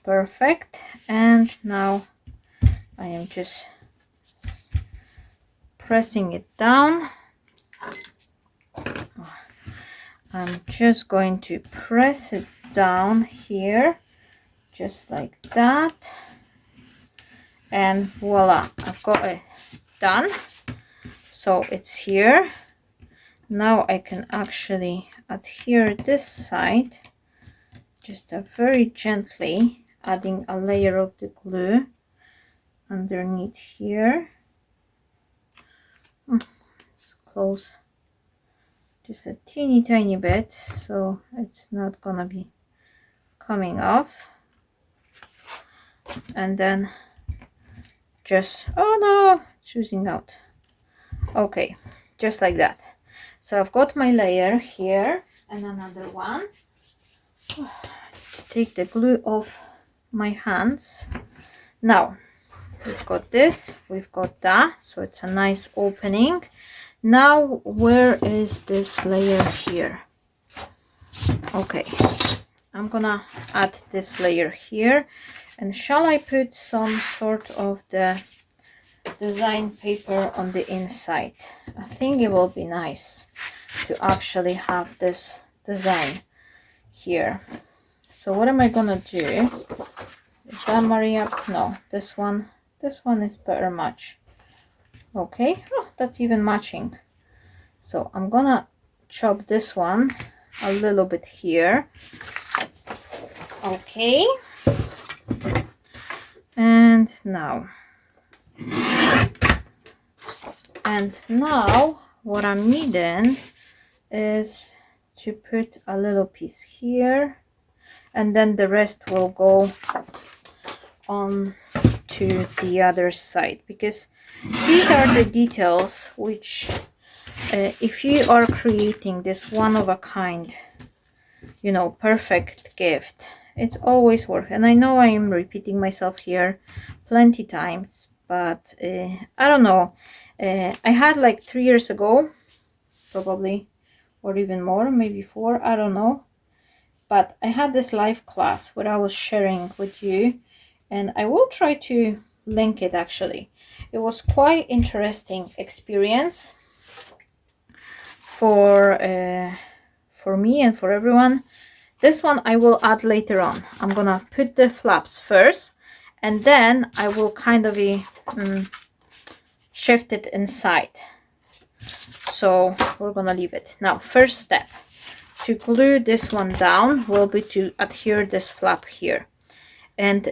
perfect. And now I am just pressing it down. I'm just going to press it down here, just like that, and voila, I've got it done. So it's here. Now I can actually adhere this side, just very gently adding a layer of the glue underneath here. close just a teeny tiny bit so it's not gonna be coming off. And then just, oh no, choosing out. Okay, just like that. So I've got my layer here and another one. Take the glue off my hands. Now we've got this, we've got that, so it's a nice opening. Now where is this layer here? Okay, I'm gonna add this layer here, and shall I put some sort of the design paper on the inside? I think it will be nice to actually have this design here. So what am I gonna do? Is that Maria? No, this one is better match. Okay, oh, that's even matching. So I'm gonna chop this one a little bit here. Okay, and now what I'm needing is to put a little piece here, and then the rest will go on to the other side, because these are the details which if you are creating this one of a kind, you know, perfect gift, it's always worth. And I know I am repeating myself here plenty times, but I don't know, I had like 3 years ago probably, or even more, maybe 4, I don't know, but I had this live class where I was sharing with you, and I will try to link it. Actually, it was quite interesting experience for me and for everyone. This one I will add later on. I'm gonna put the flaps first, and then I will kind of shift it inside. So we're gonna leave it now. First step to glue this one down will be to adhere this flap here. And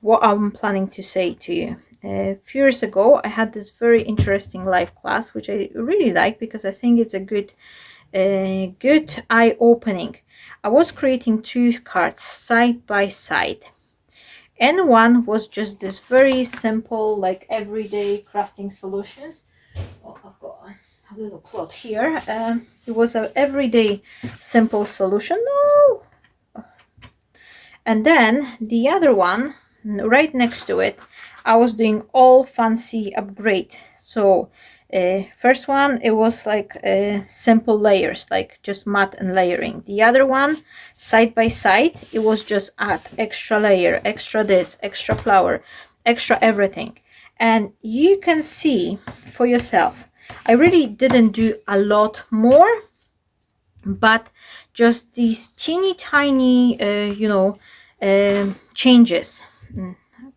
what I'm planning to say to you, a few years ago I had this very interesting live class which I really like, because I think it's a good eye-opening. I was creating 2 cards side by side, and one was just this very simple, like everyday crafting solutions. Oh, I've got a little cloth here. It was an everyday simple solution. No. And then the other one right next to it, I was doing all fancy upgrade. So first one, it was like simple layers, like just matte and layering. The other one, side by side, it was just add extra layer, extra this, extra flower, extra everything. And you can see for yourself, I really didn't do a lot more, but just these teeny tiny you know, changes.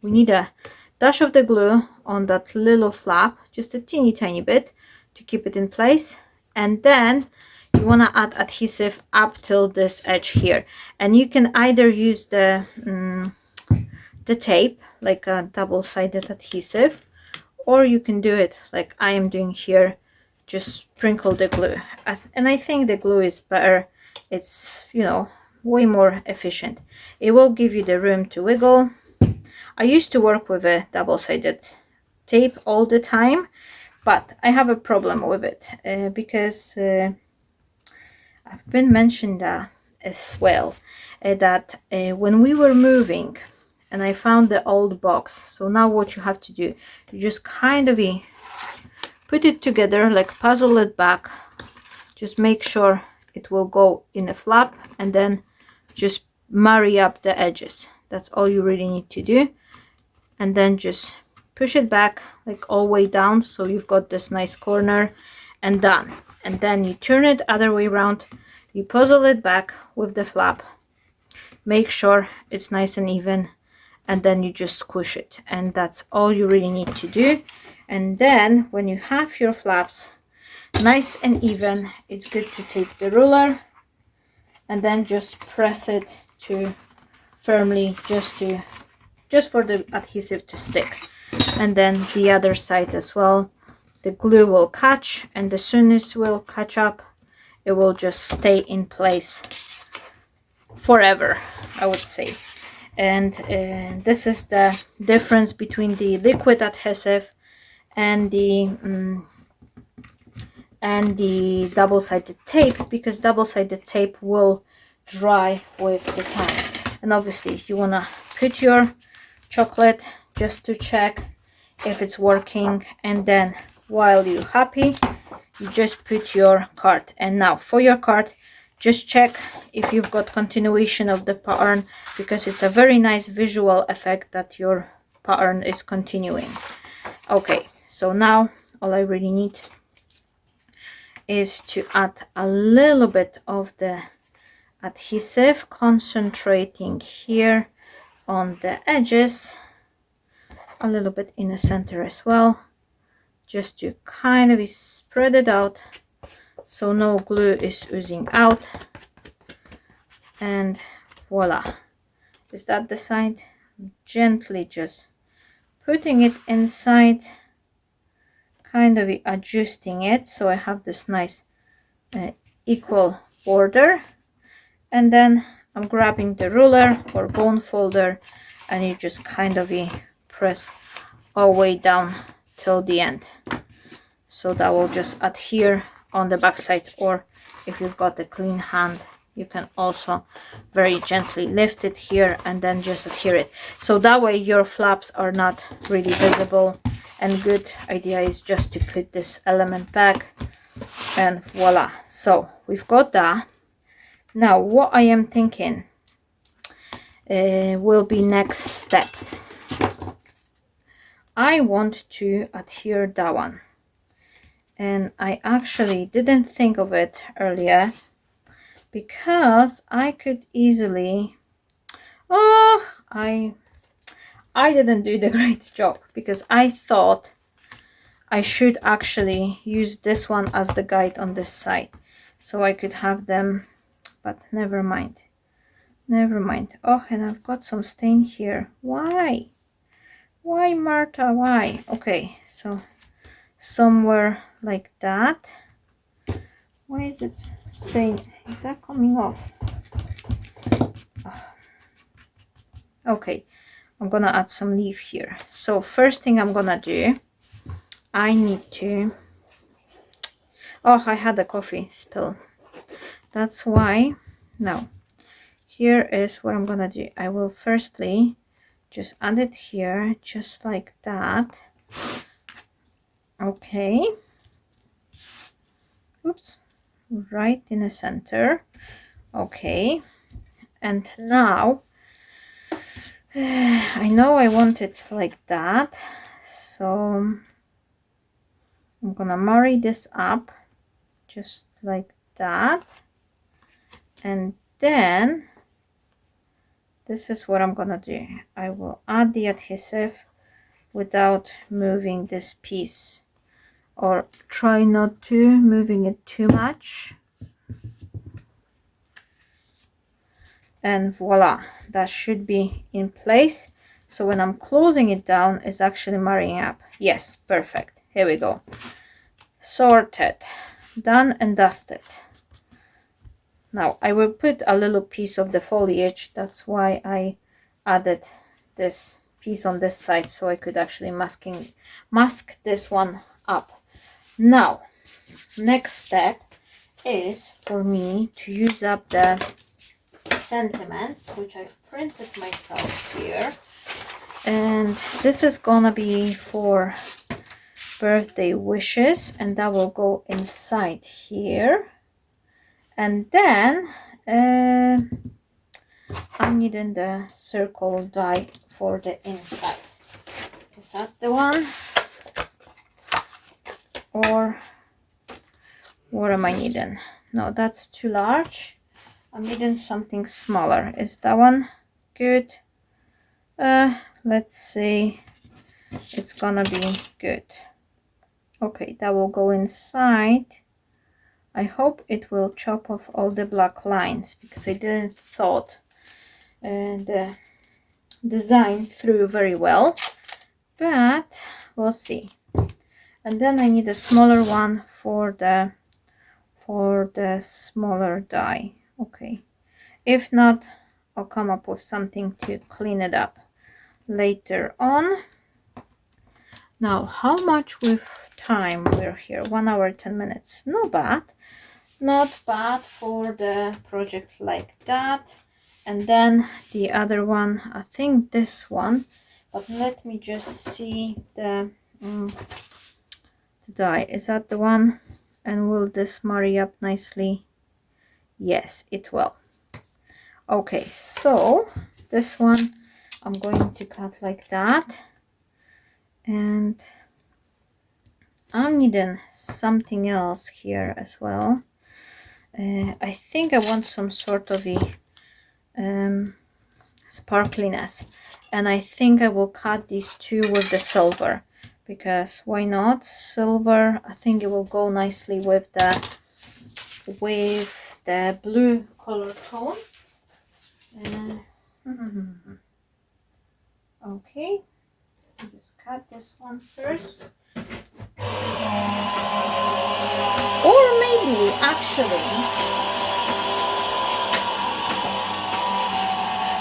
We need a dash of the glue on that little flap, just a teeny tiny bit to keep it in place, and then you want to add adhesive up till this edge here. And you can either use the tape, like a double-sided adhesive, or you can do it like I am doing here, just sprinkle the glue. And I think the glue is better. It's, you know, way more efficient. It will give you the room to wiggle. I used to work with a double-sided tape all the time, but I have a problem with it because I've been mentioned that as well, that when we were moving and I found the old box, so now what you have to do, you just kind of put it together, like puzzle it back, just make sure it will go in a flap, and then just marry up the edges. That's all you really need to do. And then just push it back like all the way down, so you've got this nice corner, and done. And then you turn it other way around, you puzzle it back with the flap, make sure it's nice and even, and then you just squish it. And that's all you really need to do. And then when you have your flaps nice and even, it's good to take the ruler and then just press it to firmly, just for the adhesive to stick. And then the other side as well, the glue will catch, and as soon as it will catch up, it will just stay in place forever, I would say. And this is the difference between the liquid adhesive and the double-sided tape, because double-sided tape will dry with the time. And obviously you want to put your chocolate just to check if it's working, and then while you're happy, you just put your card. And now for your card, just check if you've got continuation of the pattern, because it's a very nice visual effect that your pattern is continuing. Okay, so now all I really need is to add a little bit of the adhesive, concentrating here on the edges, a little bit in the center as well, just to kind of spread it out so no glue is oozing out. And voila, is that the side? Gently just putting it inside, kind of adjusting it so I have this nice equal border. And then I'm grabbing the ruler or bone folder, and you just kind of press all the way down till the end, so that will just adhere on the back side. Or if you've got a clean hand, you can also very gently lift it here and then just adhere it, so that way your flaps are not really visible. And good idea is just to put this element back, and voila. So we've got that. Now what I am thinking will be next step. I want to adhere that one, and I actually didn't think of it earlier, because I could easily, I didn't do the great job, because I thought I should actually use this one as the guide on this side, so I could have them, but never mind. Oh, and I've got some stain here. Why Marta, why? Okay, so somewhere like that. Why is it stained? Is that coming off? Oh. Okay, I'm gonna add some leaf here. So first thing I'm gonna do, I need to, I had a coffee spill, that's why. Now here is what I'm gonna do. I will firstly just add it here, just like that. Okay, oops, right in the center. Okay, and now I know I want it like that, so I'm gonna marry this up just like that, and then this is what I'm gonna do. I will add the adhesive without moving this piece, or try not to moving it too much, and voila, that should be in place. So when I'm closing it down, it's actually marrying up. Yes, perfect. Here we go. Sorted, done and dusted. Now I will put a little piece of the foliage. That's why I added this piece on this side, so I could actually mask this one up. Now next step is for me to use up the sentiments, which I've printed myself here, and this is gonna be for birthday wishes, and that will go inside here. And then I'm needing the circle die for the inside. Is that the one, or what am I needing? No, that's too large. I'm needing something smaller. Is that one good? Let's see, it's gonna be good. Okay, that will go inside. I hope it will chop off all the black lines, because I didn't thought the design through very well, but we'll see. And then I need a smaller one for the smaller die. Okay, if not, I'll come up with something to clean it up later on. Now, how much with time we're here? 1 hour 10 minutes. Not bad. Not bad for the project like that. And then the other one, I think this one, but let me just see the die. Is that the one? And will this marry up nicely? Yes, it will. Okay, so this one I'm going to cut like that. And I'm needing something else here as well. I think I want some sort of a sparkliness, and I think I will cut these two with the silver, because why not? Silver, I think it will go nicely with the blue color tone. Okay, just cut this one first. Or maybe actually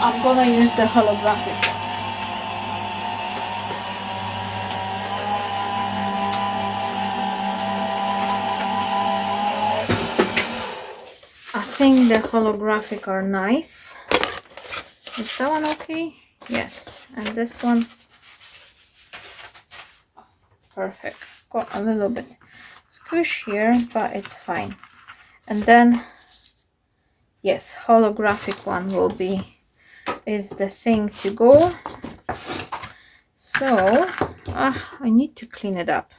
I'm gonna use the holographic one. I think the holographic are nice. Is that one okay? Yes. And this one, perfect. Got a little bit squish here, but it's fine. And then yes, holographic one is the thing to go. So I need to clean it up.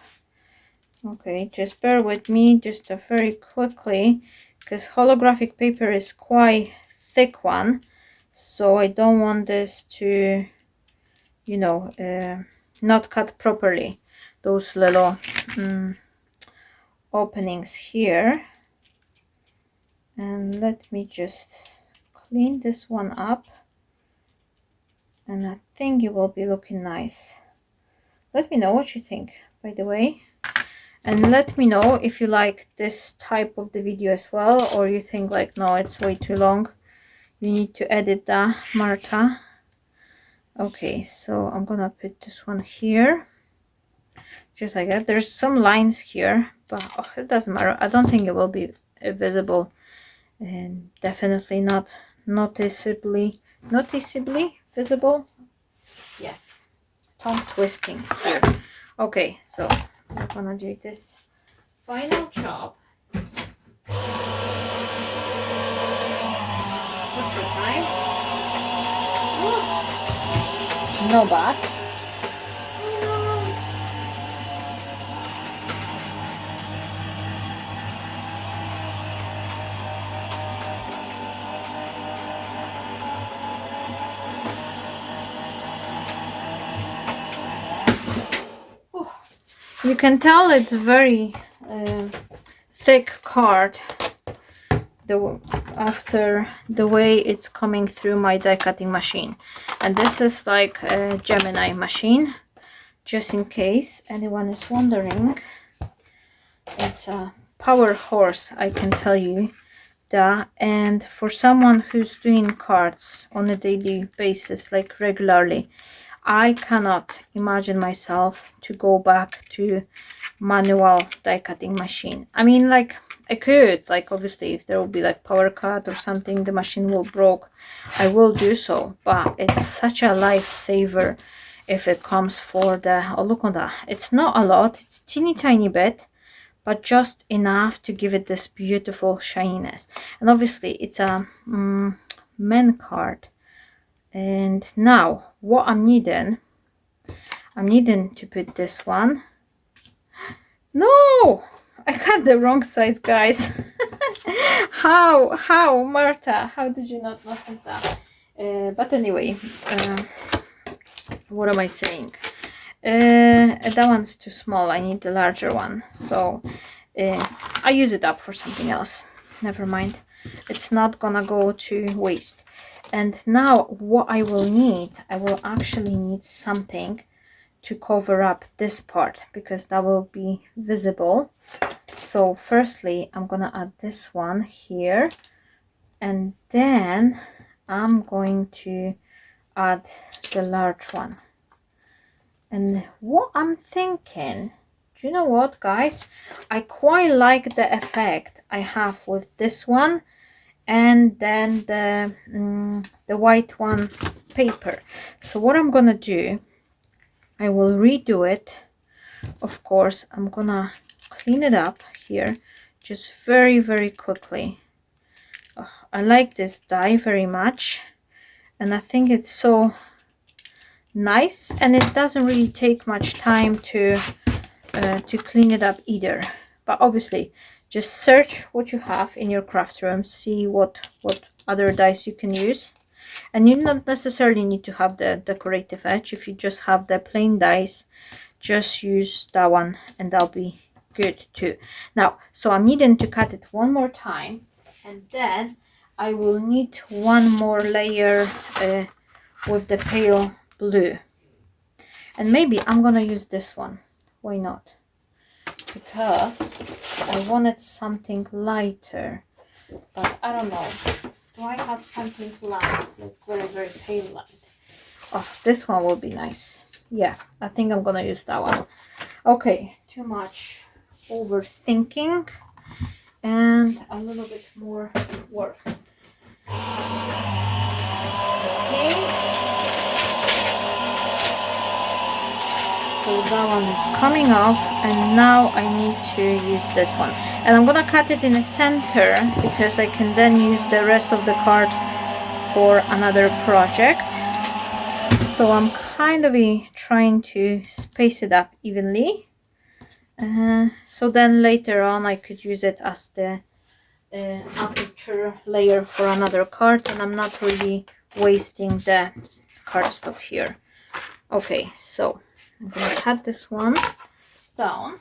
Okay, just bear with me just very quickly, because holographic paper is quite thick one, so I don't want this to, you know, not cut properly, those little openings here. And let me just clean this one up, and I think it will be looking nice. Let me know what you think, by the way. And let me know if you like this type of the video as well, or you think like, no, it's way too long, you need to edit that, Marta. Okay, so I'm gonna put this one here, just like that. There's some lines here, but it doesn't matter. I don't think it will be visible, and definitely not noticeably visible. Yeah, tongue twisting here. Okay, so I'm gonna do this final chop. What's the time? Oh, no bad. You can tell it's very thick card after the way it's coming through my die cutting machine. And this is like a Gemini machine, just in case anyone is wondering. It's a power horse, I can tell you that. And for someone who's doing cards on a daily basis, like regularly, I cannot imagine myself to go back to manual die cutting machine. I mean, like, I could, like, obviously if there will be like power cut or something, the machine will broke, I will do so, but it's such a lifesaver if it comes for the, oh, look on that, it's not a lot, it's teeny tiny bit, but just enough to give it this beautiful shininess. And obviously it's a men card. And now what I'm needing to put this one. No, I got the wrong size, guys. how Marta, how did you not notice that? But anyway, what am I saying? That one's too small, I need the larger one, so I use it up for something else. Never mind, it's not gonna go to waste. And now what I will actually need something to cover up this part because that will be visible. So firstly, I'm gonna add this one here, and then I'm going to add the large one. And what I'm thinking, do you know what, guys? I quite like the effect I have with this one and then the white one paper. So what I'm gonna do, I will redo it. Of course, I'm gonna clean it up here just very, very quickly. Oh, I like this die very much, and I think it's so nice, and it doesn't really take much time to clean it up either. But obviously, just search what you have in your craft room, see what other dies you can use. And you don't necessarily need to have the decorative edge. If you just have the plain dies, just use that one and that'll be good too. Now, so I'm needing to cut it one more time, and then I will need one more layer with the pale blue. And maybe I'm gonna use this one. Why not? Because I wanted something lighter, but I don't know. Do I have something light, like very, very pale light? Oh, this one will be nice. Yeah, I think I'm gonna use that one. Okay, too much overthinking and a little bit more work. Okay. So that one is coming off, and now I need to use this one. And I'm gonna cut it in the center because I can then use the rest of the card for another project. So I'm kind of trying to space it up evenly. So then later on I could use it as the aperture layer for another card, and I'm not really wasting the cardstock here. Okay, so I'm gonna cut this one down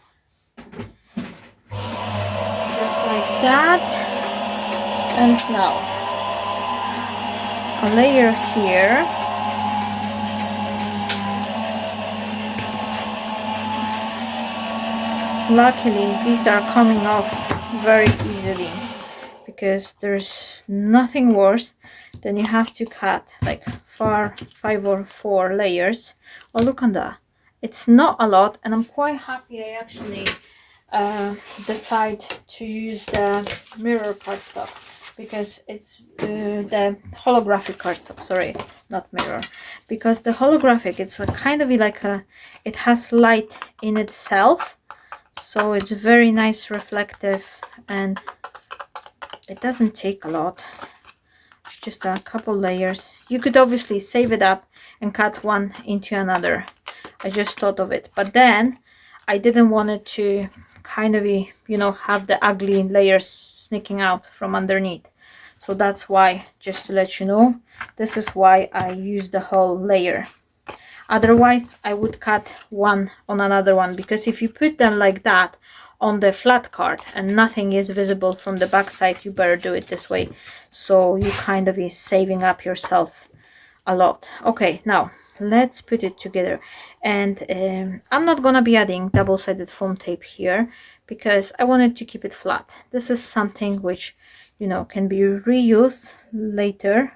just like that, and now a layer here. Luckily these are coming off very easily because there's nothing worse than you have to cut like 5 or 4 layers. Oh, look on that. It's not a lot, and I'm quite happy I actually decide to use the mirror cardstock because it's the holographic cardstock, sorry, not mirror, because the holographic, it's a kind of like a, it has light in itself, so it's very nice, reflective, and it doesn't take a lot. It's just a couple layers. You could obviously save it up and cut one into another. I just thought of it, but then I didn't want it to kind of, you know, have the ugly layers sneaking out from underneath. So that's why, just to let you know, this is why I use the whole layer. Otherwise I would cut one on another one, because if you put them like that on the flat card and nothing is visible from the back side, you better do it this way, so you kind of is saving up yourself a lot. Okay, now let's put it together, and I'm not gonna be adding double-sided foam tape here because I wanted to keep it flat. This is something which, you know, can be reused later,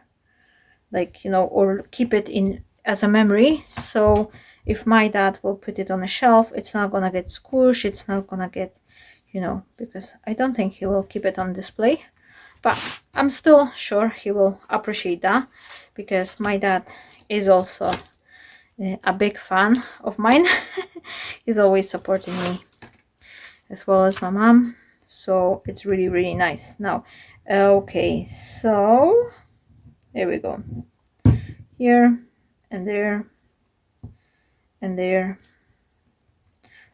like, you know, or keep it in as a memory. So if my dad will put it on a shelf, it's not gonna get squished, it's not gonna get, you know, because I don't think he will keep it on display, but I'm still sure he will appreciate that because my dad is also a big fan of mine. He's always supporting me, as well as my mom, so it's really, really nice. Now, okay, so there we go, here and there and there,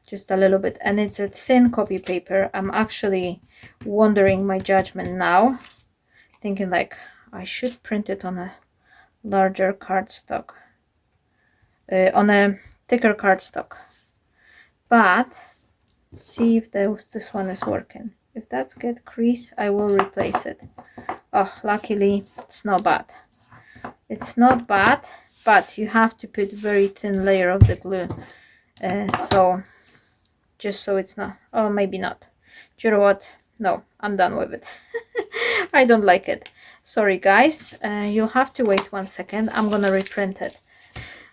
just a little bit, and it's a thin copy paper. I'm actually wondering my judgment now, thinking like I should print it on a larger cardstock, on a thicker cardstock, but see if this one is working. If that's get crease, I will replace it. Oh, luckily it's not bad. It's not bad, but you have to put very thin layer of the glue So just so it's not, oh, maybe not. Do you know what? No, I'm done with it. I don't like it. Sorry guys, you'll have to wait 1 second. I'm gonna reprint it.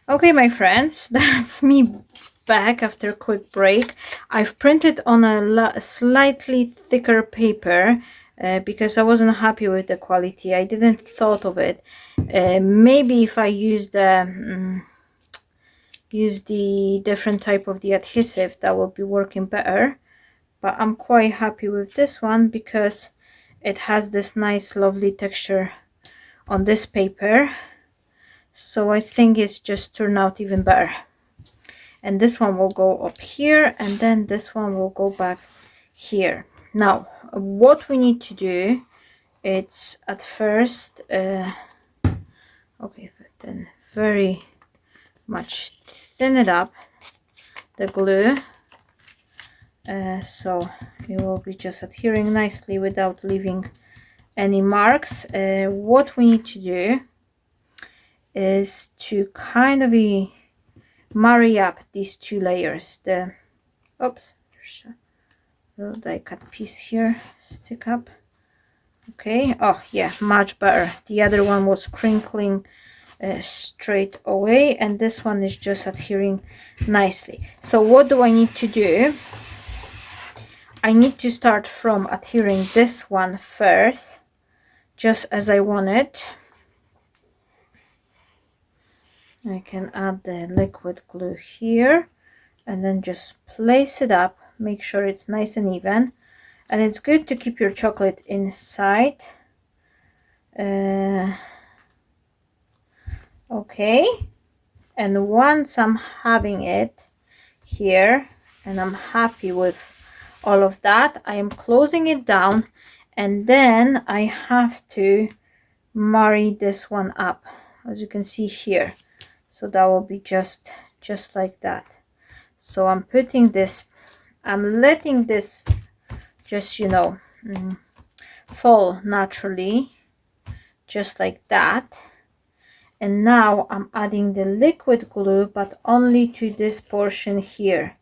Okay, my friends, that's me back after a quick break. I've printed on a slightly thicker paper because I wasn't happy with the quality. I didn't thought of it. Maybe if I use the different type of the adhesive, that will be working better. But I'm quite happy with this one because it has this nice lovely texture on this paper. So I think it's just turned out even better. And this one will go up here, and then this one will go back here. Now what we need to do, it's at first okay, then very much thin it up, the glue, so it will be just adhering nicely without leaving any marks. What we need to do is to kind of marry up these two layers. The oops, there's a little die cut piece here, stick up. Okay, oh yeah, much better. The other one was crinkling straight away, and this one is just adhering nicely. So what do I need to do? I need to start from adhering this one first, just as I want it. I can add the liquid glue here and then just place it up, make sure it's nice and even. And it's good to keep your chocolate inside. Okay, and once I'm having it here and I'm happy with all of that, I am closing it down, and then I have to marry this one up, as you can see here. So that will be just like that. So I'm putting this, I'm letting this just, you know, fall naturally, just like that. And now I'm adding the liquid glue, but only to this portion here.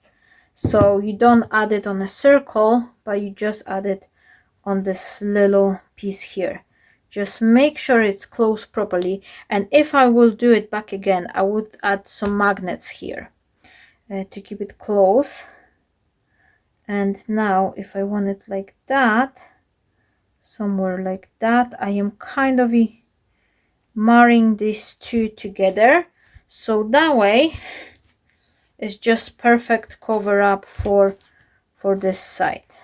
So you don't add it on a circle, but you just add it on this little piece here. Just make sure it's closed properly. And if I will do it back again, I would add some magnets here to keep it close. And now if I want it like that, somewhere like that, I am kind of marrying these two together, so that way it's just perfect cover up for this side.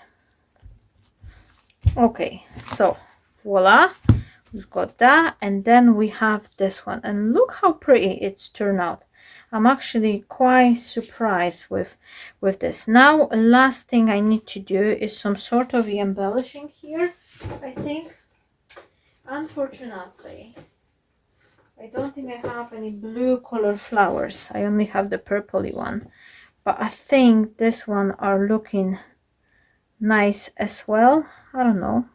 Okay, so voila, we've got that, and then we have this one, and look how pretty it's turned out. I'm actually quite surprised with this. Now last thing I need to do is some sort of embellishing here. I think, unfortunately, I don't think I have any blue color flowers. I only have the purpley one, but I think this one are looking nice as well. I don't know,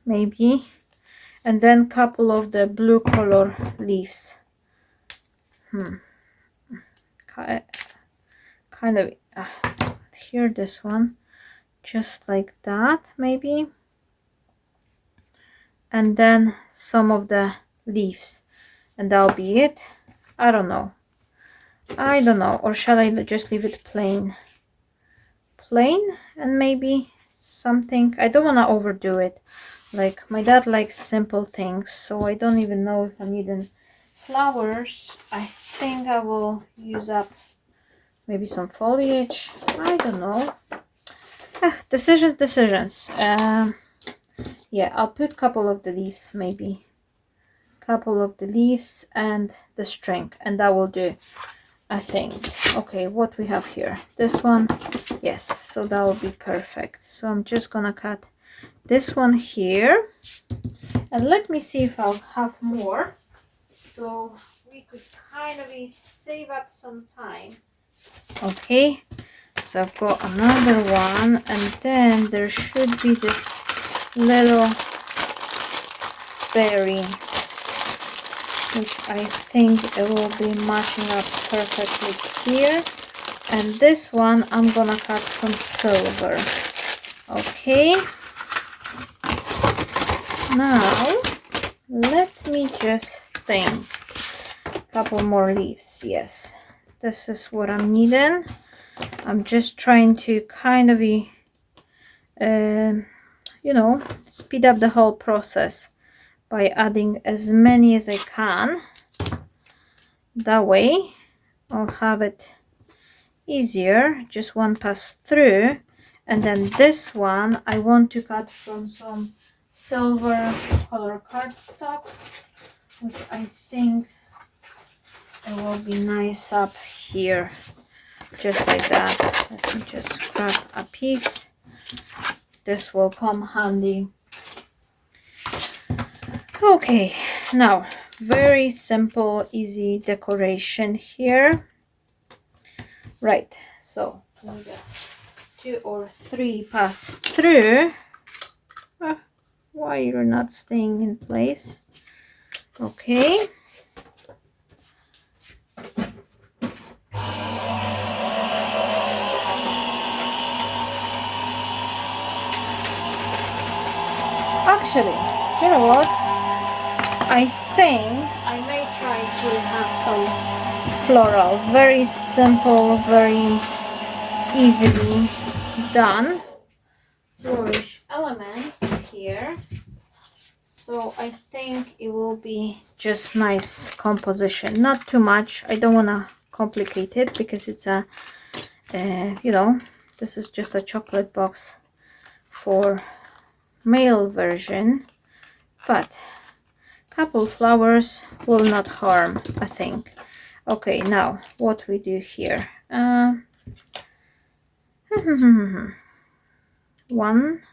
maybe. And then couple of the blue color leaves. Kind of here, this one, just like that maybe. And then some of the leaves, and that'll be it. I don't know, or shall I just leave it plain, and maybe something. I don't want to overdo it. Like, my dad likes simple things, so I don't even know if I'm needing flowers. I think I will use up maybe some foliage. I don't know. Decisions. Yeah, I'll put a couple of the leaves, maybe couple of the leaves and the string, and that will do, I think. Okay, what we have here, this one, yes, so that will be perfect. So I'm just gonna cut this one here, and let me see if I'll have more, so we could kind of save up some time. Okay, so I've got another one, and then there should be this little berry which I think it will be matching up perfectly here. And this one I'm gonna cut from silver. Okay, now let me just think. Couple more leaves. Yes, this is what I'm needing. I'm just trying to kind of be you know, speed up the whole process by adding as many as I can. That way I'll have it easier, just one pass through. And then this one I want to cut from some silver color cardstock, which I think it will be nice up here, just like that. Let me just grab a piece. This will come handy. Okay, now very simple, easy decoration here. Right, so we got 2 or 3 pass through. Why you're not staying in place? Okay. Actually, you know what? I think I may try to have some floral. Very simple, very easily done flourish elements here. So I think it will be just nice composition. Not too much. I don't want to complicate it because it's a, you know, this is just a chocolate box for male version, but couple flowers will not harm, I think. Okay, now what we do here, one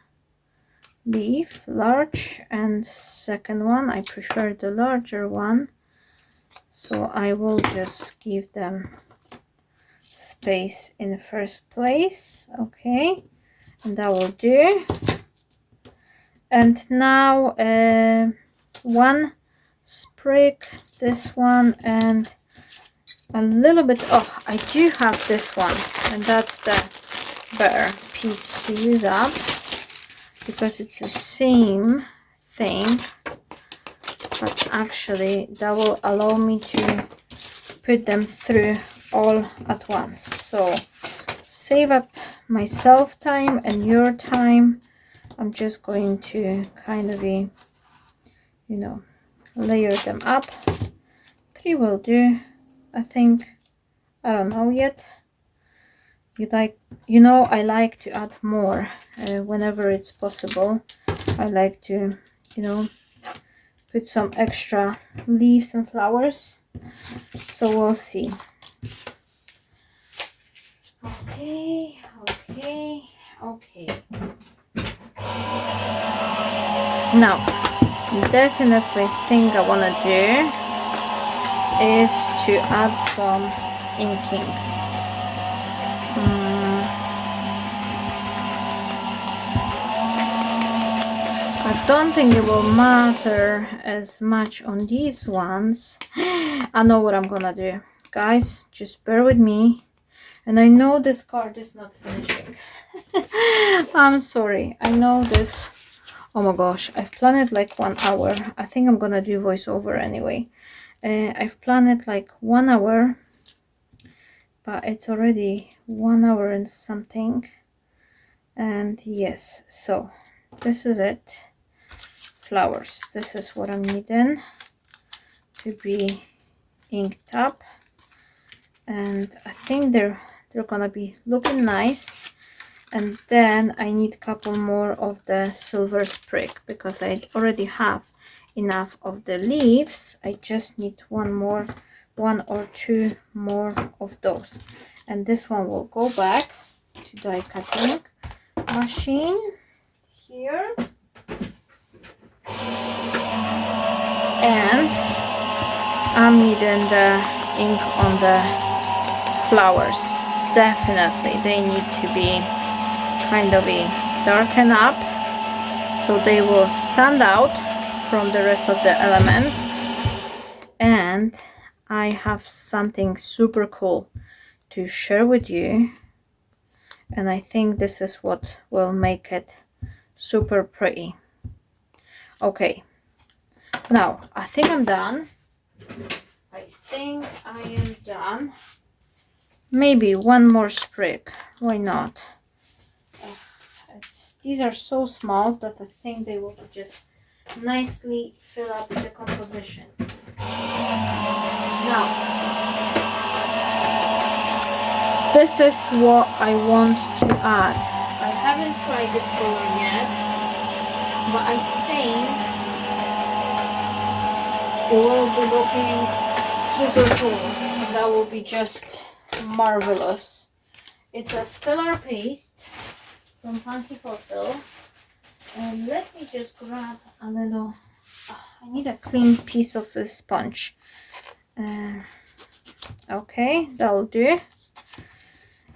leaf, large, and second one I prefer the larger one, so I will just give them space in the first place. Okay, and that will do. And now one sprig, this one, and a little bit. Oh, I do have this one, and that's the better piece to use up because it's the same thing, but actually that will allow me to put them through all at once. So save up myself time and your time. I'm just going to kind of be, you know, layer them up. 3 will do, I think. I don't know yet. You know, I like to add more whenever it's possible. I like to, you know, put some extra leaves and flowers. So we'll see. Okay, okay, okay. Now, definitely thing I want to do is to add some inking. I don't think it will matter as much on these ones. I know what I'm gonna do, guys, just bear with me. And I know this card is not finishing. I'm sorry, I know this. Oh my gosh, I've planned it like 1 hour. I think I'm gonna do voiceover anyway. I've planned it like 1 hour, but it's already 1 hour and something. And yes, so this is it. Flowers, this is what I'm needing to be inked up, and I think they're gonna be looking nice. And then I need a couple more of the silver sprig because I already have enough of the leaves. I just need one or two more of those, and this one will go back to die cutting machine here. And I'm needing the ink on the flowers. Definitely they need to be kind of darken up so they will stand out from the rest of the elements. And and I have something super cool to share with you, and I think this is what will make it super pretty. Okay, now I think I'm done. I think I am done. Maybe one more sprig, why not? These are so small that I think they will just nicely fill up the composition. Now, this is what I want to add. I haven't tried this color yet, but I think it will be looking super cool. That will be just marvelous. It's a stellar paste from Funky Fossil. And let me just grab a little, I need a clean piece of the sponge. Okay, that'll do.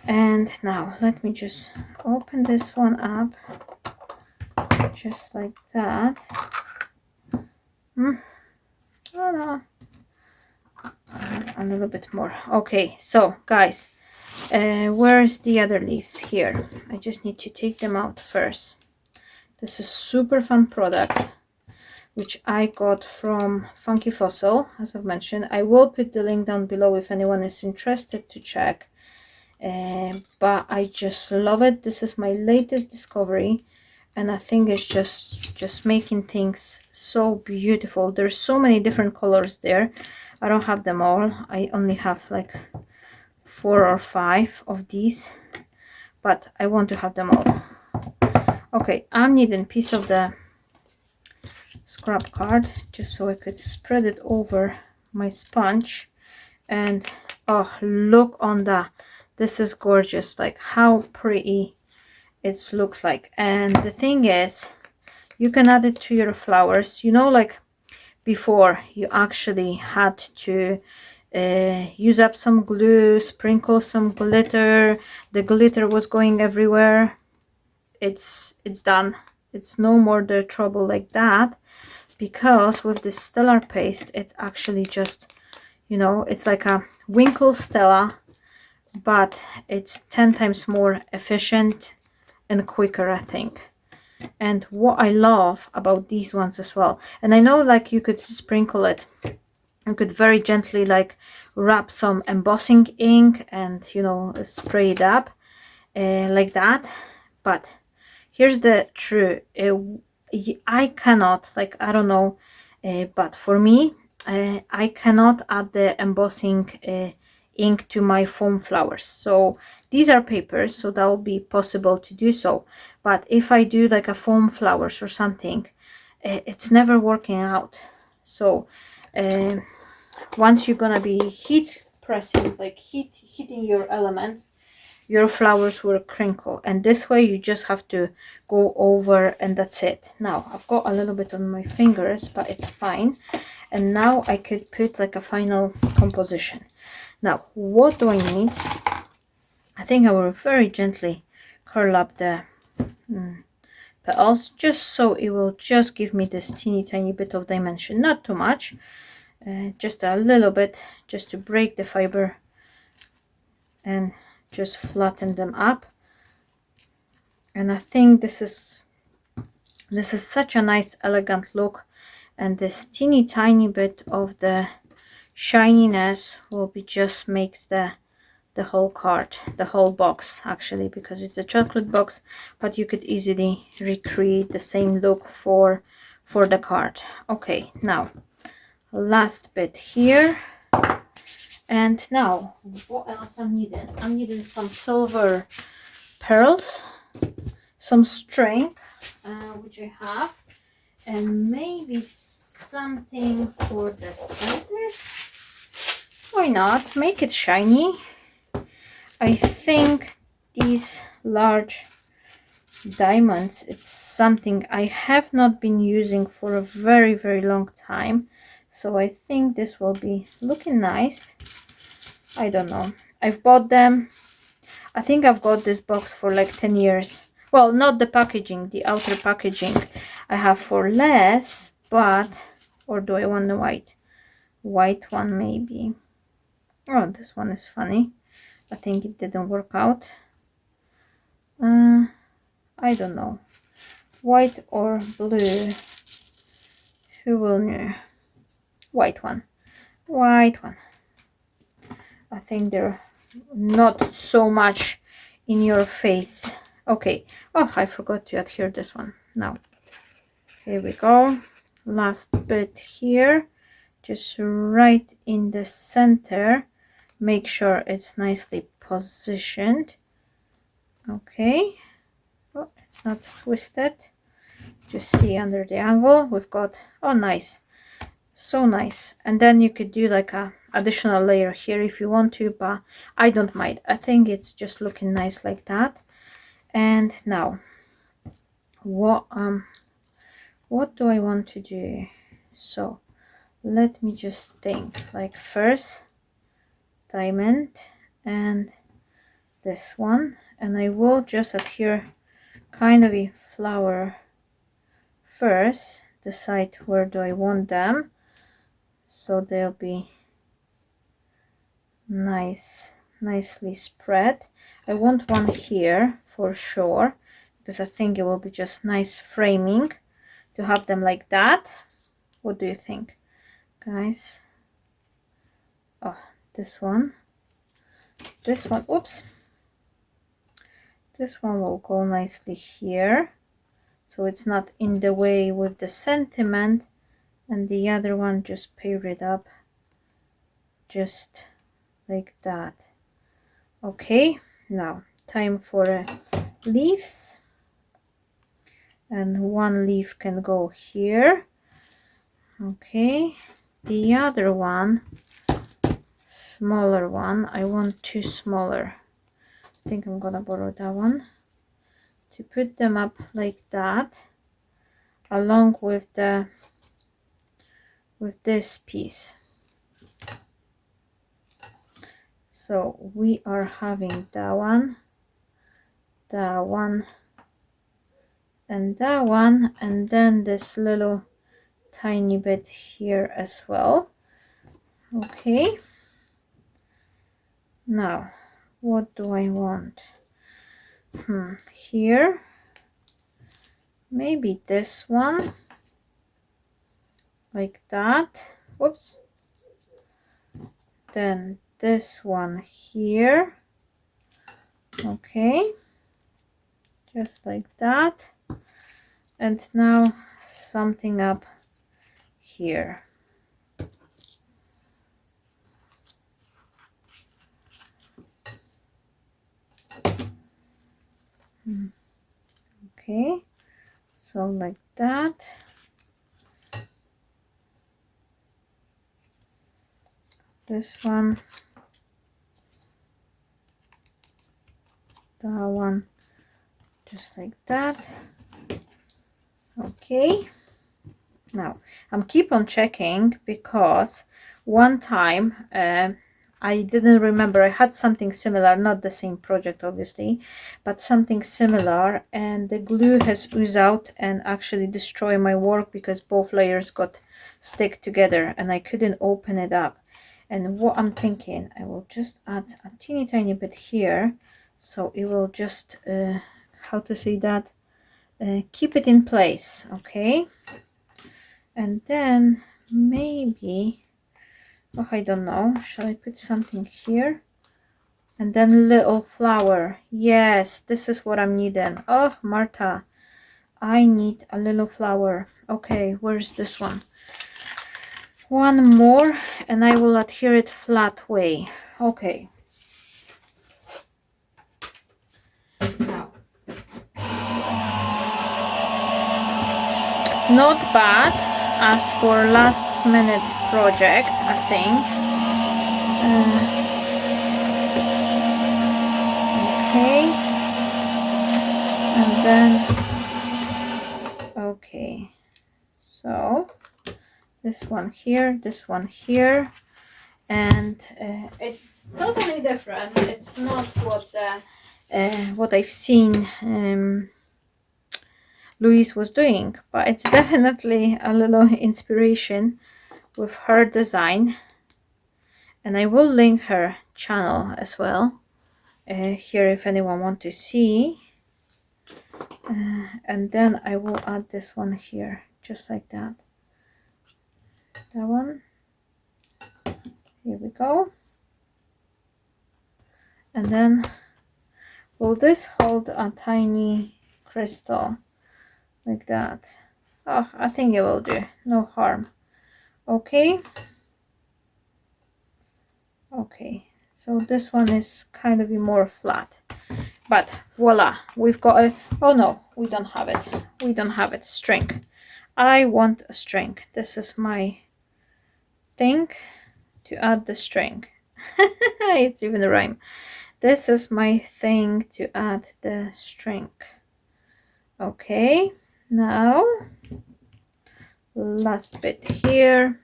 And now let me just open this one up, just like that. Oh no, a little bit more. Okay, so guys, where's the other leaves? Here, I just need to take them out first. This is super fun product which I got from Funky Fossil, as I've mentioned. I will put the link down below if anyone is interested to check. But I just love it. This is my latest discovery, and I think it's just making things so beautiful. There's so many different colors there. I don't have them all. I only have like 4 or 5 of these, but I want to have them all. Okay, I'm needing a piece of the scrap card just so I could spread it over my sponge. And oh, look on that. This is gorgeous. Like how pretty it looks like. And the thing is, you can add it to your flowers. You know, like before you actually had to use up some glue, sprinkle some glitter. The glitter was going everywhere. It's done. It's no more the trouble like that, because with this stellar paste, it's actually just, you know, it's like a Winkle Stella, but it's 10 times more efficient and quicker, I think. And what I love about these ones as well, and I know like you could sprinkle it, you could very gently like wrap some embossing ink and, you know, spray it up like that. But here's the truth. I cannot, like, I don't know, but for me, I cannot add the embossing ink to my foam flowers. So these are papers, so that will be possible to do so. But if I do like a foam flowers or something, it's never working out. So once you're gonna be heat pressing, like heating your elements, your flowers will crinkle, and this way you just have to go over and that's it. Now I've got a little bit on my fingers, but it's fine. And now I could put like a final composition. Now what do I need? I think I will very gently curl up the petals, just so it will just give me this teeny tiny bit of dimension, not too much, just a little bit, just to break the fiber and just flatten them up. And I think this is such a nice elegant look, and this teeny tiny bit of the shininess will be just makes the whole card, the whole box actually, because it's a chocolate box, but you could easily recreate the same look for the card. Okay, now last bit here. And now what else I'm needing? I'm needing some silver pearls, some string, which I have, and maybe something for the centers. Why not? Make it shiny. I think these large diamonds, it's something I have not been using for a very, very long time. So I think this will be looking nice. I don't know. I've bought them. I think I've got this box for like 10 years. Well, not the packaging, the outer packaging I have for less, but, or do I want the white? white one maybe. Oh, this one is funny. I think it didn't work out. I don't know, white or blue, who will know? White one. White one. I think they're not so much in your face. Okay. Oh, I forgot to adhere this one. Now, here we go. Last bit here, just right in the center. Make sure it's nicely positioned. Okay. Oh, it's not twisted. Just see under the angle we've got, oh nice, so nice. And then you could do like a additional layer here if you want to, but I don't mind. I think it's just looking nice like that. And now what do I want to do? So let me just think, like first diamond and this one, and I will just adhere kind of a flower first, decide where do I want them so they'll be nicely spread. I want one here for sure because I think it will be just nice framing to have them like that. What do you think, guys? Oh, this one, oops, this one will go nicely here so it's not in the way with the sentiment, and the other one just pair it up just like that. Okay, now time for leaves, and one leaf can go here. Okay, the other one, smaller one, I want two smaller. I think I'm gonna borrow that one to put them up like that along with this piece. So we are having that one, and that one, and then this little tiny bit here as well. Okay, now what do I want? Here maybe this one like that. Whoops. Then this one here. Okay, just like that. And now something up here. Okay, so like that. This one, that one, just like that. Okay, now I'm keep on checking because one time I didn't remember, I had something similar, not the same project obviously, but something similar, and the glue has oozed out and actually destroyed my work because both layers got stick together and I couldn't open it up. And what I'm thinking, I will just add a teeny tiny bit here so it will just how to say that, keep it in place. Okay, and then maybe, oh, I don't know, shall I put something here and then little flower? Yes, this is what I'm needing. Oh, Marta, I need a little flower. Okay, where's this one? One more and I will adhere it flat way. Okay, now not bad as for last minute project, I think. Okay, and then okay, so this one here, this one here, and it's totally different. It's not what I've seen Louise was doing, but it's definitely a little inspiration with her design, and I will link her channel as well here if anyone wants to see. And then I will add this one here, just like that. That one. Here we go. And then will this hold a tiny crystal like that? Oh, I think it will do. No harm. Okay. Okay. So this one is kind of more flat. But voila, we've got a... Oh no, we don't have it. We don't have it. String. I want a string. This is my thing to add the string. It's even a rhyme. This is my thing to add the string. Okay, now last bit here,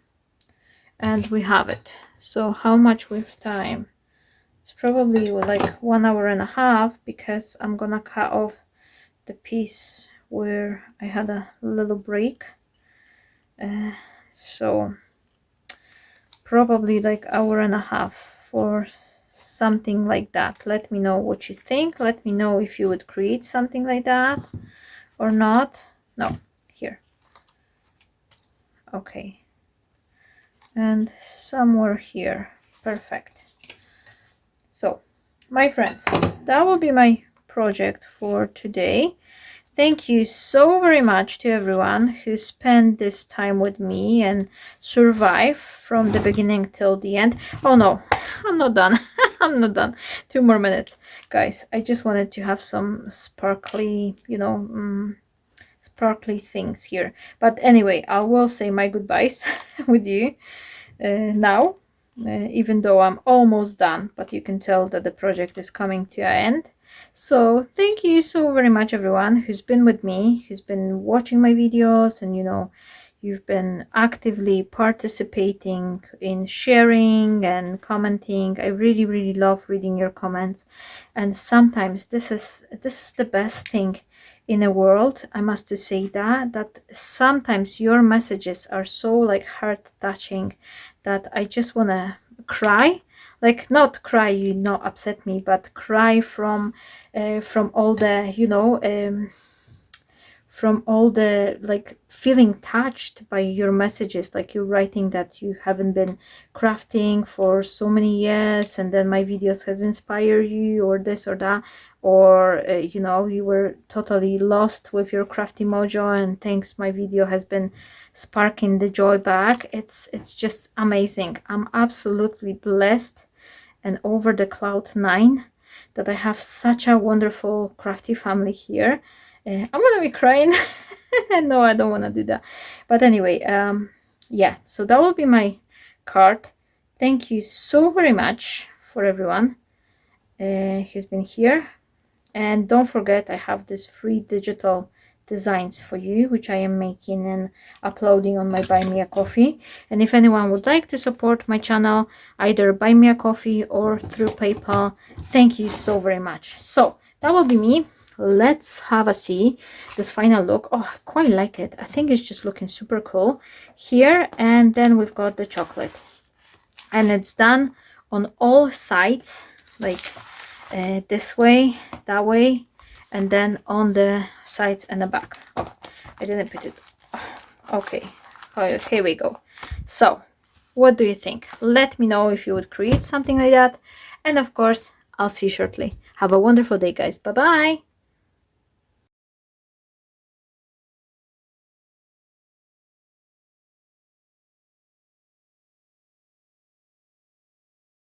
and we have it. So how much with time? It's probably like 1 hour and a half, because I'm gonna cut off the piece where I had a little break. So probably like hour and a half for something like that. Let me know what you think. Let me know if you would create something like that or not. No, here. Okay, and somewhere here. Perfect. So my friends, that will be my project for today. Thank you so very much to everyone who spent this time with me and survived from the beginning till the end. Oh no, I'm not done. I'm not done. 2 more minutes, guys. I just wanted to have some sparkly, you know, sparkly things here. But anyway, I will say my goodbyes with you now, even though I'm almost done, but you can tell that the project is coming to an end. So thank you so very much, everyone who's been with me, who's been watching my videos, and you know, you've been actively participating in sharing and commenting. I really love reading your comments, and sometimes this is the best thing in the world. I must to say that sometimes your messages are so like heart touching that I just want to cry. Like, not cry, you know, upset me, but cry from all the, you know, from all the like feeling touched by your messages, like you're writing that you haven't been crafting for so many years, and then my videos has inspired you, or this or that, or you know, you were totally lost with your crafty mojo, and thanks, my video has been sparking the joy back. It's just amazing. I'm absolutely blessed and over the cloud 9 that I have such a wonderful crafty family here. I'm gonna be crying. No, I don't want to do that, but anyway, yeah, so that will be my card. Thank you so very much for everyone who's been here, and don't forget, I have this free digital designs for you, which I am making and uploading on my Buy Me a Coffee. And if anyone would like to support my channel, either buy me a coffee or through PayPal, thank you so very much. So that will be me. Let's have a see this final look. Oh, I quite like it. I think it's just looking super cool here. And then we've got the chocolate, and it's done on all sides, like this way, that way, and then on the sides and the back. Oh, I didn't put it. Okay, here we go. So what do you think? Let me know if you would create something like that, and of course I'll see you shortly. Have a wonderful day, guys. Bye bye.